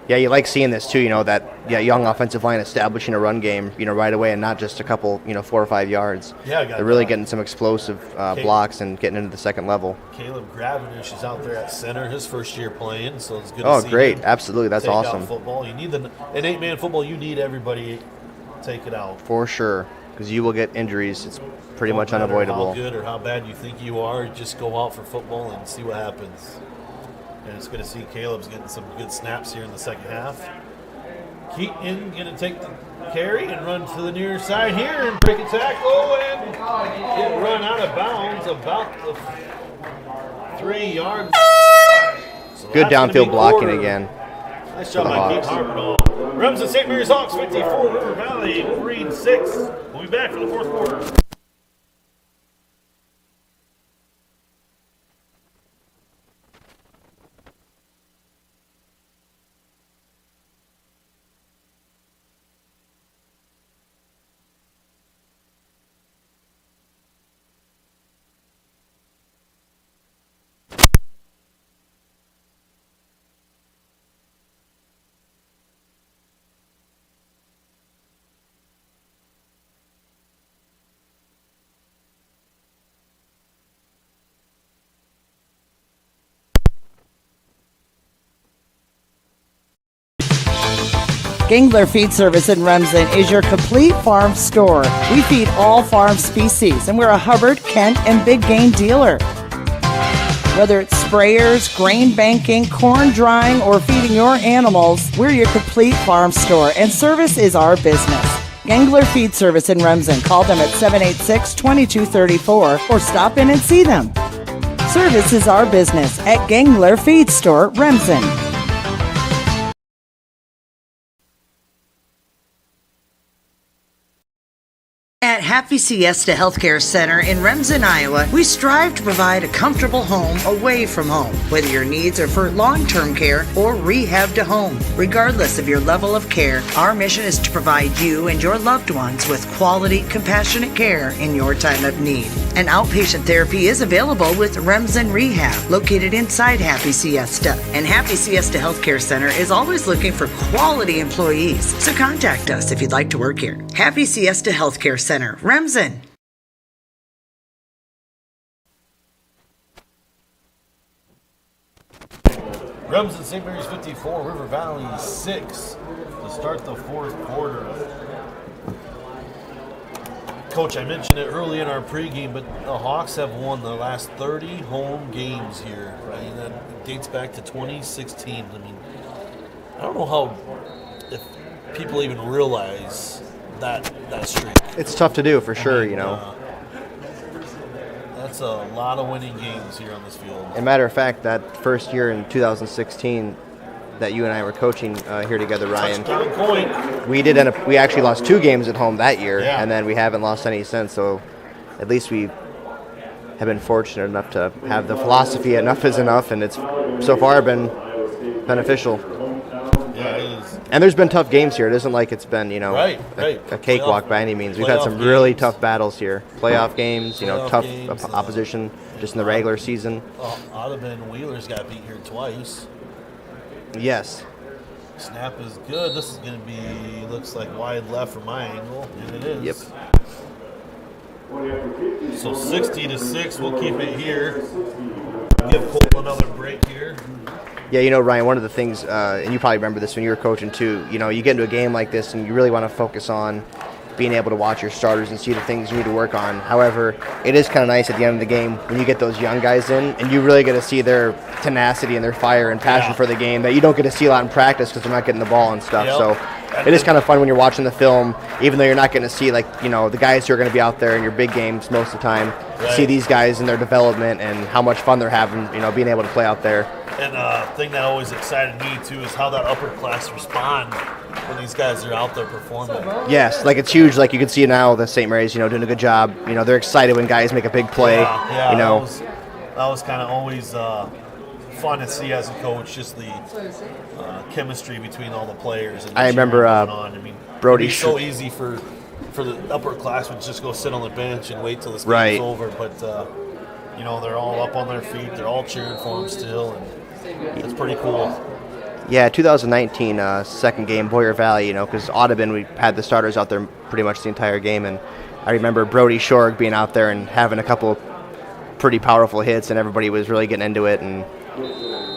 Yeah, you like seeing this too, that young offensive line establishing a run game, right away, and not just a couple, 4 or 5 yards. Yeah, they're really getting some explosive blocks and getting into the second level. Caleb Gravenish is out there at center, his first year playing, so it's good Oh, to see great. him Absolutely. That's take awesome. out football. You need in 8-man football, you need everybody to take it out. For sure, because you will get injuries. It's pretty much matter unavoidable. How good or how bad you think you are, just go out for football and see what happens. And it's good to see Caleb's getting some good snaps here in the second half. Keaton going to take the carry and run to the near side here and break a tackle and get run out of bounds about the 3-yard. So Good downfield blocking again. Nice job by Keaton Harpernall. Remsen St. Mary's Hawks 54, River Valley Wolverines 6. We'll be back for the fourth quarter. Gangler Feed Service in Remsen is your complete farm store. We feed all farm species, and we're a Hubbard, Kent, and big game dealer. Whether it's sprayers, grain banking, corn drying, or feeding your animals, we're your complete farm store, and service is our business. Gangler Feed Service in Remsen. Call them at 786-2234 or stop in and see them. Service is our business at Gangler Feed Store, Remsen. At Happy Siesta Healthcare Center in Remsen, Iowa, we strive to provide a comfortable home away from home, whether your needs are for long-term care or rehab to home. Regardless of your level of care, our mission is to provide you and your loved ones with quality, compassionate care in your time of need. An outpatient therapy is available with Remsen Rehab, located inside Happy Siesta. And Happy Siesta Healthcare Center is always looking for quality employees, so contact us if you'd like to work here. Happy Siesta Healthcare Center, Remsen. Remsen, St. Mary's 54, River Valley 6 to start the fourth quarter. Coach, I mentioned it early in our pregame, but the Hawks have won the last 30 home games here. Right? That dates back to 2016. I mean, I don't know if people even realize that streak. It's tough to do for sure, you know. That's a lot of winning games here on this field. As a matter of fact, that first year in 2016 that you and I were coaching here together, Ryan, we actually lost 2 games at home that year, and then we haven't lost any since. So at least we have been fortunate enough to have the philosophy enough is enough, and it's so far been beneficial. Yeah, it is. And there's been tough games here. It isn't like it's been, right. a cakewalk by any means. We've had some really tough battles here. Playoff games, tough games, opposition just in the regular season. Audubon Wheelers got beat here twice. Yes. Snap is good. This is going to be, looks like wide left from my angle, and it is. Yep. So 60-6, we'll keep it here. Give Cole another break here. Yeah, Ryan, one of the things, and you probably remember this when you were coaching too, you get into a game like this and you really want to focus on being able to watch your starters and see the things you need to work on. However, it is kind of nice at the end of the game when you get those young guys in and you really get to see their tenacity and their fire and passion for the game that you don't get to see a lot in practice because they're not getting the ball and stuff. So it is kind of fun when you're watching the film, even though you're not going to see the guys who are going to be out there in your big games most of the time, see these guys in their development and how much fun they're having, being able to play out there. And the thing that always excited me, too, is how that upper class respond when these guys are out there performing. Yes, it's huge. You can see now the St. Mary's, doing a good job. They're excited when guys make a big play. Yeah, that was kind of always fun to see as a coach, just the chemistry between all the players. And I remember Brody. It's so easy for the upper class would just go sit on the bench and wait till this game's over. But, they're all up on their feet. They're all cheering for them still. And it's pretty cool. Yeah, 2019 second game, Boyer Valley, because Audubon, we had the starters out there pretty much the entire game. And I remember Brody Shorg being out there and having a couple pretty powerful hits, and everybody was really getting into it. And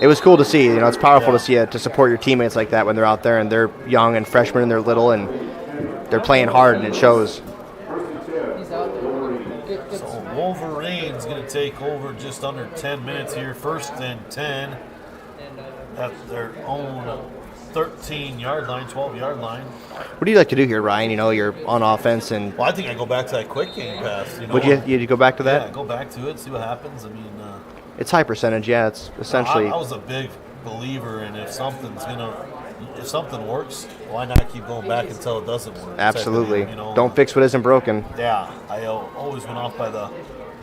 it was cool to see. It's powerful to see to support your teammates like that when they're out there and they're young and freshmen and they're little and they're playing hard, and it shows. So Wolverine's going to take over just under 10 minutes here. 1st and 10 at their own 13-yard line, 12-yard line. What do you like to do here, Ryan? You're on offense, and well, I think I go back to that quick game pass. Would you go back to that? Yeah, go back to it, see what happens. I mean, it's high percentage. Yeah, it's essentially. I was a big believer in if something works, why not keep going back until it doesn't work? Absolutely. Don't fix what isn't broken. Yeah, I always went off by the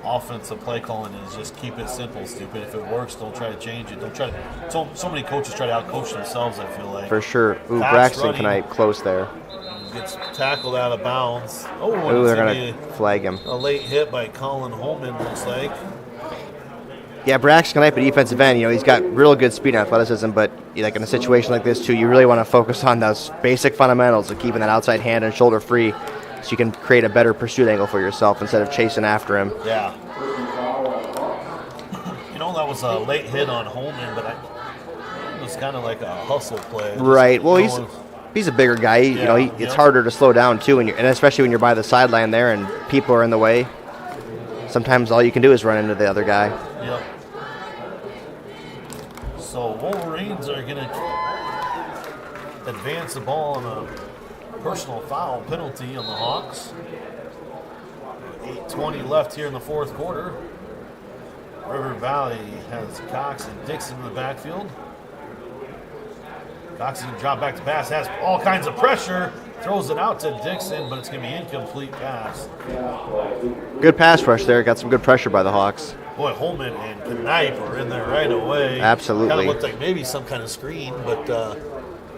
offensive play calling is just keep it simple, stupid. If it works, don't try to change it. Don't try to. So many coaches try to outcoach themselves, I feel like. For sure. Ooh, Braxton tonight close there. Gets tackled out of bounds. They're going to flag him. A late hit by Colin Holman, looks like. Yeah, Braxton tonight, but defensive end, he's got real good speed and athleticism, but in a situation like this, too, you really want to focus on those basic fundamentals of keeping that outside hand and shoulder free so you can create a better pursuit angle for yourself instead of chasing after him. Yeah. That was a late hit on Holman, but it was kind of like a hustle play. Right. Well, he's a bigger guy. It's harder to slow down, too, and especially when you're by the sideline there and people are in the way. Sometimes all you can do is run into the other guy. Yep. So Wolverines are going to advance the ball on a personal foul penalty on the Hawks. 8:20 left here in the fourth quarter. River Valley has Cox and Dixon in the backfield. Cox is going to drop back to pass, has all kinds of pressure. throws it out to Dixon, but it's going to be incomplete pass. Good pass rush there. Got some good pressure by the Hawks. Boy, Holman and Knipe are in there right away. Absolutely. Kind of looked like maybe some kind of screen, but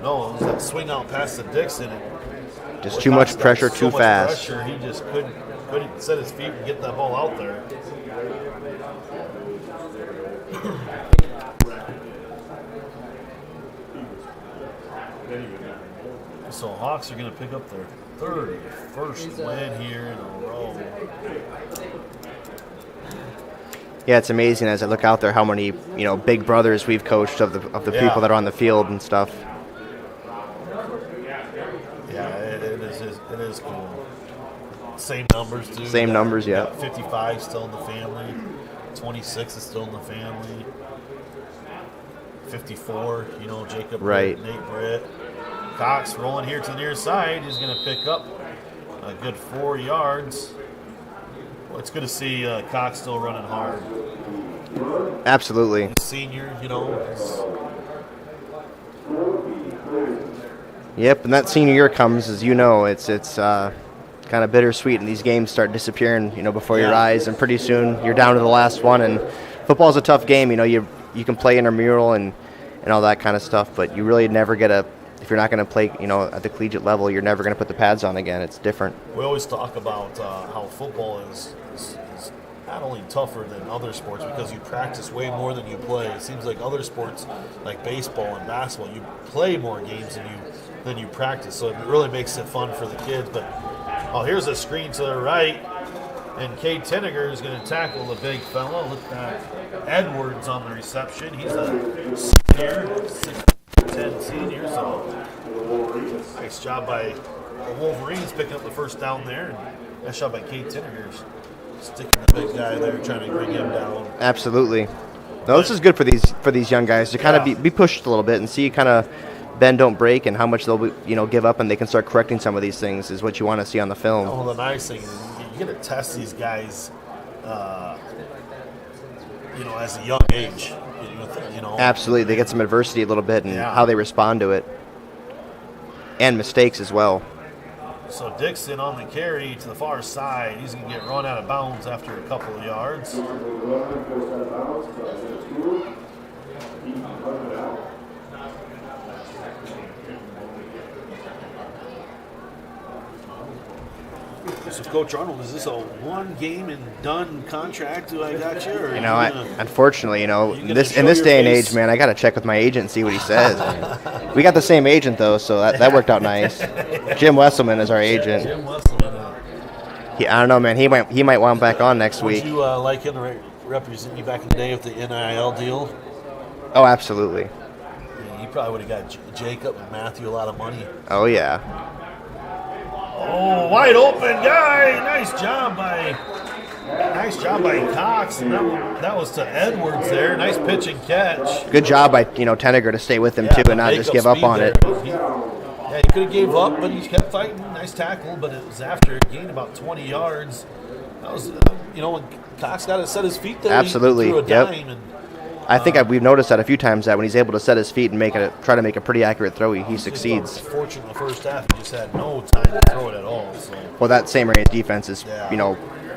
no, it was that swing out pass to Dixon. And just too much pressure, too fast. Pressure, he just couldn't set his feet and get that ball out there. So Hawks are going to pick up their 31st win here in a row. Yeah, it's amazing as I look out there how many big brothers we've coached of the people that are on the field and stuff. Yeah, it is cool. Same numbers too. Same numbers, yeah. 55 still in the family. 26 is still in the family. 54, Jacob, right. Nate Britt. Cox rolling here to the near side. He's going to pick up a good 4 yards. Well, it's good to see Cox still running hard. Absolutely. He's senior, Yep, and that senior year comes, as you know, it's kind of bittersweet, and these games start disappearing, before your eyes, and pretty soon you're down to the last one. And football's a tough game, you can play intramural and all that kind of stuff, but you really never get if you're not going to play, at the collegiate level, you're never going to put the pads on again. It's different. We always talk about how football is not only tougher than other sports because you practice way more than you play. It seems like other sports, like baseball and basketball, you play more games than you practice. So it really makes it fun for the kids. But here's a screen to the right, and Cade Tinniger is going to tackle the big fella. Look at Edwards on the reception. He's a senior, 6'10" senior. So nice job by the Wolverines picking up the first down there. And nice job by Cade Tinniger sticking the big guy there, trying to bring him down. Absolutely. No, this is good for these young guys to kind of be pushed a little bit and see kind of bend, don't break, and how much they'll give up, and they can start correcting some of these things is what you want to see on the film. Well, the nice thing is you get to test these guys, as a young age. Absolutely, they get some adversity a little bit and how they respond to it, and mistakes as well. So Dixon on the carry to the far side. He's going to get run out of bounds after a couple of yards. So, Coach Arnold, is this a one-game-and-done contract? Do I got you? Or Unfortunately, in this day and age, man, I got to check with my agent and see what he says. We got the same agent, though, so that worked out nice. Jim Wesselman is our agent. Jim Wesselman. I don't know, man. He might want back on next week. Would you like him to represent you back in the day with the NIL deal? Oh, absolutely. Yeah, you probably would have got Jacob and Matthew a lot of money. Oh, yeah. Oh, wide open guy. Nice job by Cox. And that was to Edwards there. Nice pitch and catch. Good job by Tinniger to stay with him too and not just give up on it. He could have gave up, but he kept fighting. Nice tackle, but it was after it gained about 20 yards. That was when Cox got to set his feet there. Absolutely. He threw a dime and I think we've noticed that a few times that when he's able to set his feet and try to make a pretty accurate throw, he succeeds. Fortunately, the first half, he just had no time to throw it at all. So. Well, that St. Mary's defense is,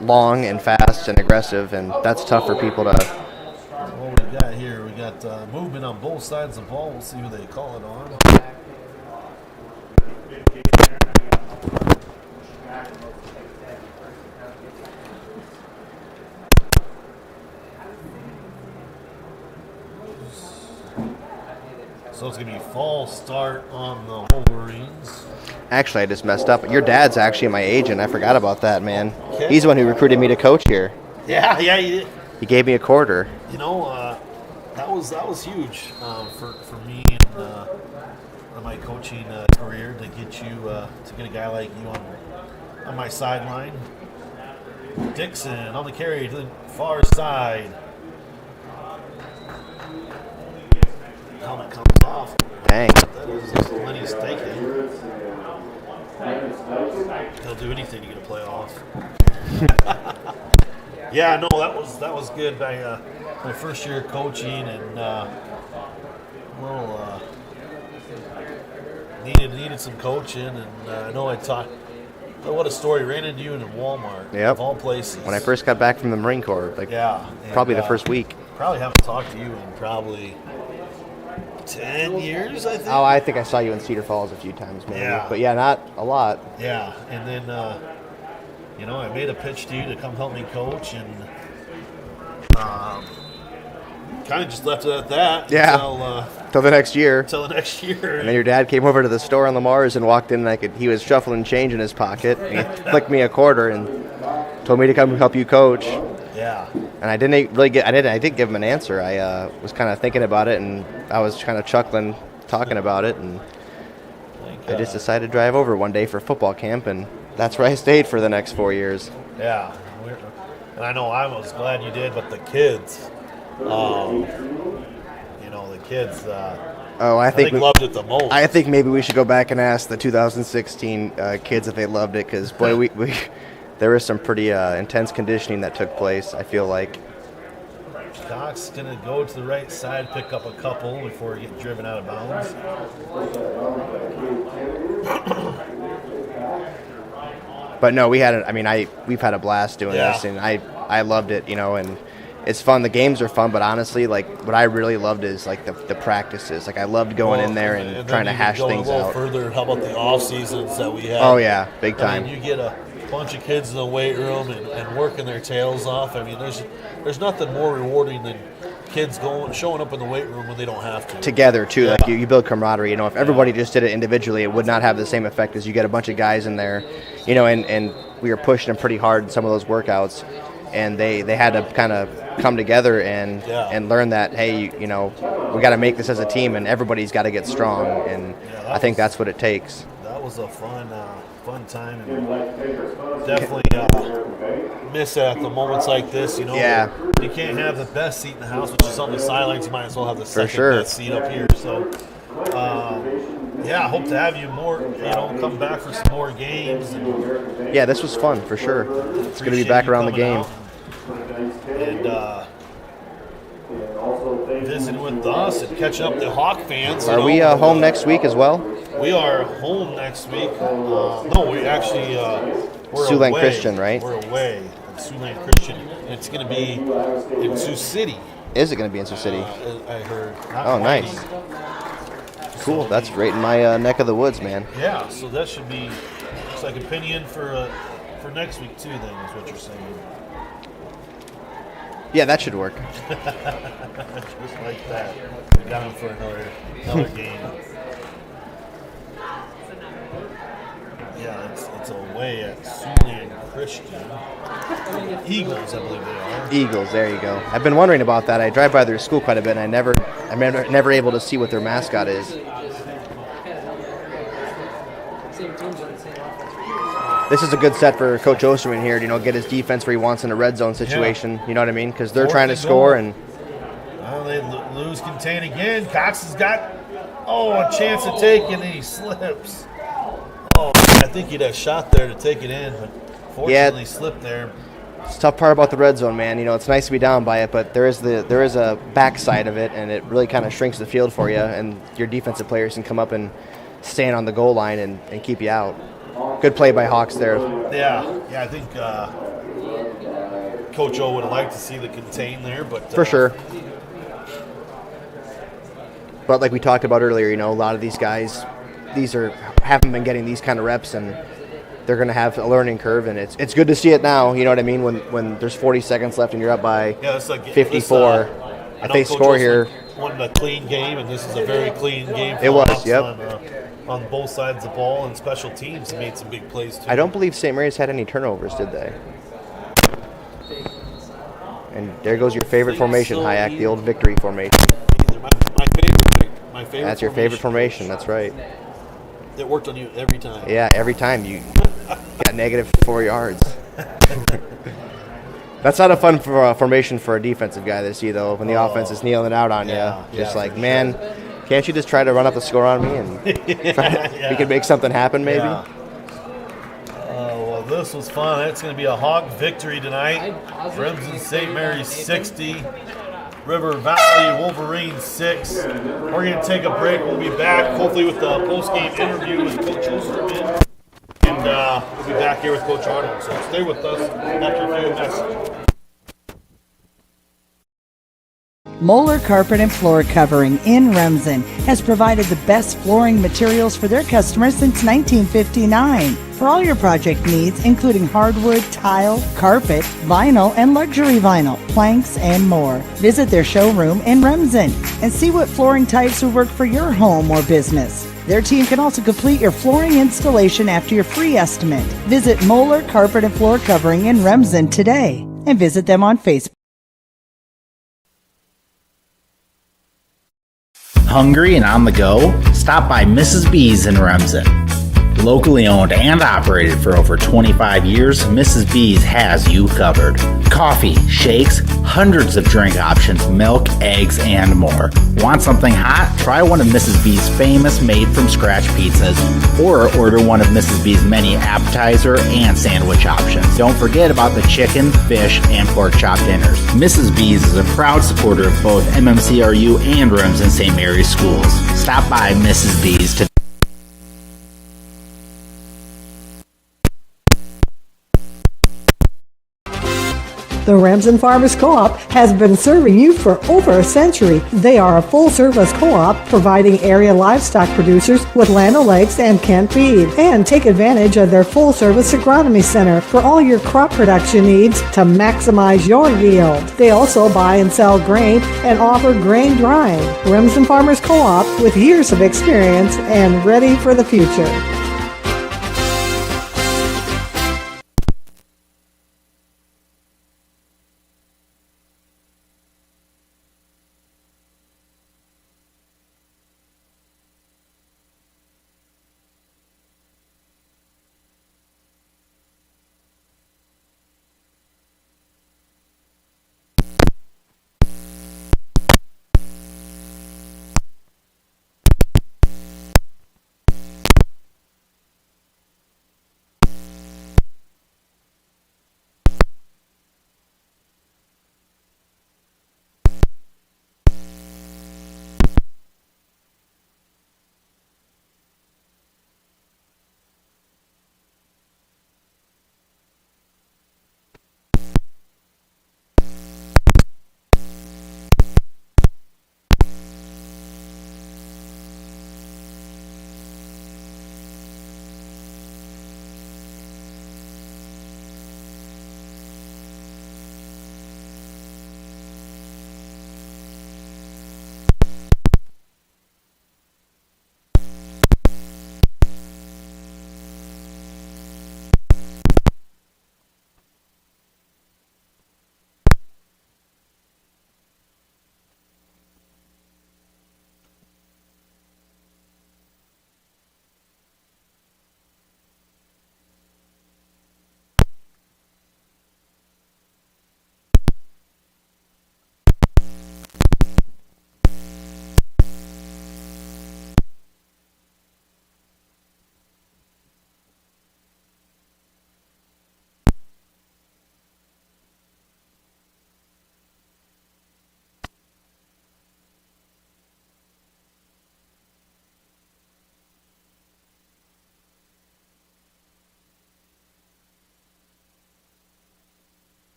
long and fast and aggressive, and that's tough for people to. What we got here? We got movement on both sides of the ball. We'll see who they call it on. So it's going to be a false start on the Wolverines. Actually, I just messed up. Your dad's actually my agent. I forgot about that, man. Okay. He's the one who recruited me to coach here. Yeah, he did. He gave me a quarter. That was huge for me and my coaching career to get a guy like you on my sideline. Dixon on the carry to the far side. Helmet comes off. Dang. That is plenty of stake in. He'll do anything to get a play off. Yeah, no, that was good by my first year needed some coaching, and I know what a story. Ran into you in Walmart. Yep. Of all places. When I first got back from the Marine Corps, probably the first week. Probably haven't talked to you in probably 10 years, I think. Oh, I think I saw you in Cedar Falls a few times, maybe. Yeah. But yeah, not a lot. Yeah, and then I made a pitch to you to come help me coach, and kind of just left it at that. Yeah. Till the next year. Until the next year. And then your dad came over to the store on Lamar's and walked in, and he was shuffling change in his pocket. And he flicked me a quarter and told me to come help you coach. Yeah. And I didn't give him an answer. I was kind of thinking about it, and I was kind of chuckling, talking about it, and I just decided to drive over one day for football camp, and that's where I stayed for the next 4 years. Yeah. And I know I was glad you did, but the kids, I think loved it the most. I think maybe we should go back and ask the 2016 kids if they loved it, because boy, we there was some pretty intense conditioning that took place, I feel like. Doc's going to go to the right side, pick up a couple before he gets driven out of bounds. But no, we've had a blast doing this, and I loved it, and it's fun. The games are fun, but honestly, what I really loved is the practices. I loved going in there and trying to hash things a little out. Further, how about the off seasons that we have? Oh yeah, big time. You get a bunch of kids in the weight room and working their tails off. There's nothing more rewarding than kids showing up in the weight room when they don't have to. Together too, you build camaraderie. If everybody just did it individually, it would not have the same effect as you get a bunch of guys in there, and we were pushing them pretty hard in some of those workouts, and they had to kind of come together and learn that, hey, we got to make this as a team, and everybody's got to get strong, and I think that's what it takes. That was a fun time, and definitely miss it at the moments like this. Yeah. You can't have the best seat in the house, which is on the sidelines. You might as well have the second best seat up here. So, I hope to have you more. Come back for some more games. Yeah, this was fun for sure. It's going to be back around the game. And visiting with us and catching up the Hawk fans. Are we home next week as well? We are home next week. No, we actually we're Siouxland away. Christian, right? We're away at Siouxland Christian. And it's going to be in Sioux City. Is it going to be in Sioux City? I heard. Oh, nice. Cool. That's right in my neck of the woods, man. Yeah, so that should be looks like a opinion for next week too. Then is what you're saying. Yeah, that should work. Just like that. We got him for another game. Yeah, it's away at Siouxland Christian. Eagles, I believe they are. Eagles, there you go. I've been wondering about that. I drive by their school quite a bit, and I'm never able to see what their mascot is. This is a good set for Coach Osterman here to get his defense where he wants in a red zone situation. You know what I mean? Because they're trying to score, and they lose contain again. Cox has got a chance to take it, and he slips. I think he'd have shot there to take it in, but fortunately slipped there. It's the tough part about the red zone, man. It's nice to be down by it, but there is a backside of it, and it really kind of shrinks the field for you, and your defensive players can come up and stand on the goal line and keep you out. Good play by Hawks there. Yeah, I think Coach O would have liked to see the contain there, but for sure. But like we talked about earlier, a lot of these guys, haven't been getting these kind of reps, and they're going to have a learning curve, and it's good to see it now. You know what I mean? When there's 40 seconds left and you're up by 54, if they score here. Wanted a clean game, and this is a very clean game. It was, yep. On both sides of the ball, and special teams have made some big plays too. I don't believe St. Mary's had any turnovers, did they? And there goes your favorite formation, Hayek, the old victory formation. My favorite. That's your favorite formation. That's right. It worked on you every time. Yeah, every time you got negative 4 yards. That's not a fun formation for a defensive guy to see, though, when the offense is kneeling out on you. Just man, can't you just try to run up the score on me and we can make something happen, maybe? Yeah. Well, this was fun. It's going to be a Hawk victory tonight. Remsen St. Mary's 60, River Valley Wolverines 6. We're going to take a break. We'll be back hopefully with the post-game interview with Coach Osterman. And we'll be back here with Coach Arnold. So stay with us after a few messages. Moeller Carpet and Floor Covering in Remsen has provided the best flooring materials for their customers since 1959. For all your project needs, including hardwood, tile, carpet, vinyl, and luxury vinyl, planks, and more. Visit their showroom in Remsen and see what flooring types would work for your home or business. Their team can also complete your flooring installation after your free estimate. Visit Moeller Carpet and Floor Covering in Remsen today and visit them on Facebook. Hungry and on the go? Stop by Mrs. B's in Remsen. Locally owned and operated for over 25 years, Mrs. B's has you covered. Coffee, shakes, hundreds of drink options, milk, eggs, and more. Want something hot? Try one of Mrs. B's famous made-from-scratch pizzas, or order one of Mrs. B's many appetizer and sandwich options. Don't forget about the chicken, fish, and pork chop dinners. Mrs. B's is a proud supporter of both MMCRU and Remsen St. Mary's schools. Stop by Mrs. B's today. The Remsen Farmers Co-op has been serving you for over a century. They are a full-service co-op providing area livestock producers with Land O'Lakes and Kent Feed. And take advantage of their full-service agronomy center for all your crop production needs to maximize your yield. They also buy and sell grain and offer grain drying. Remsen Farmers Co-op with years of experience and ready for the future.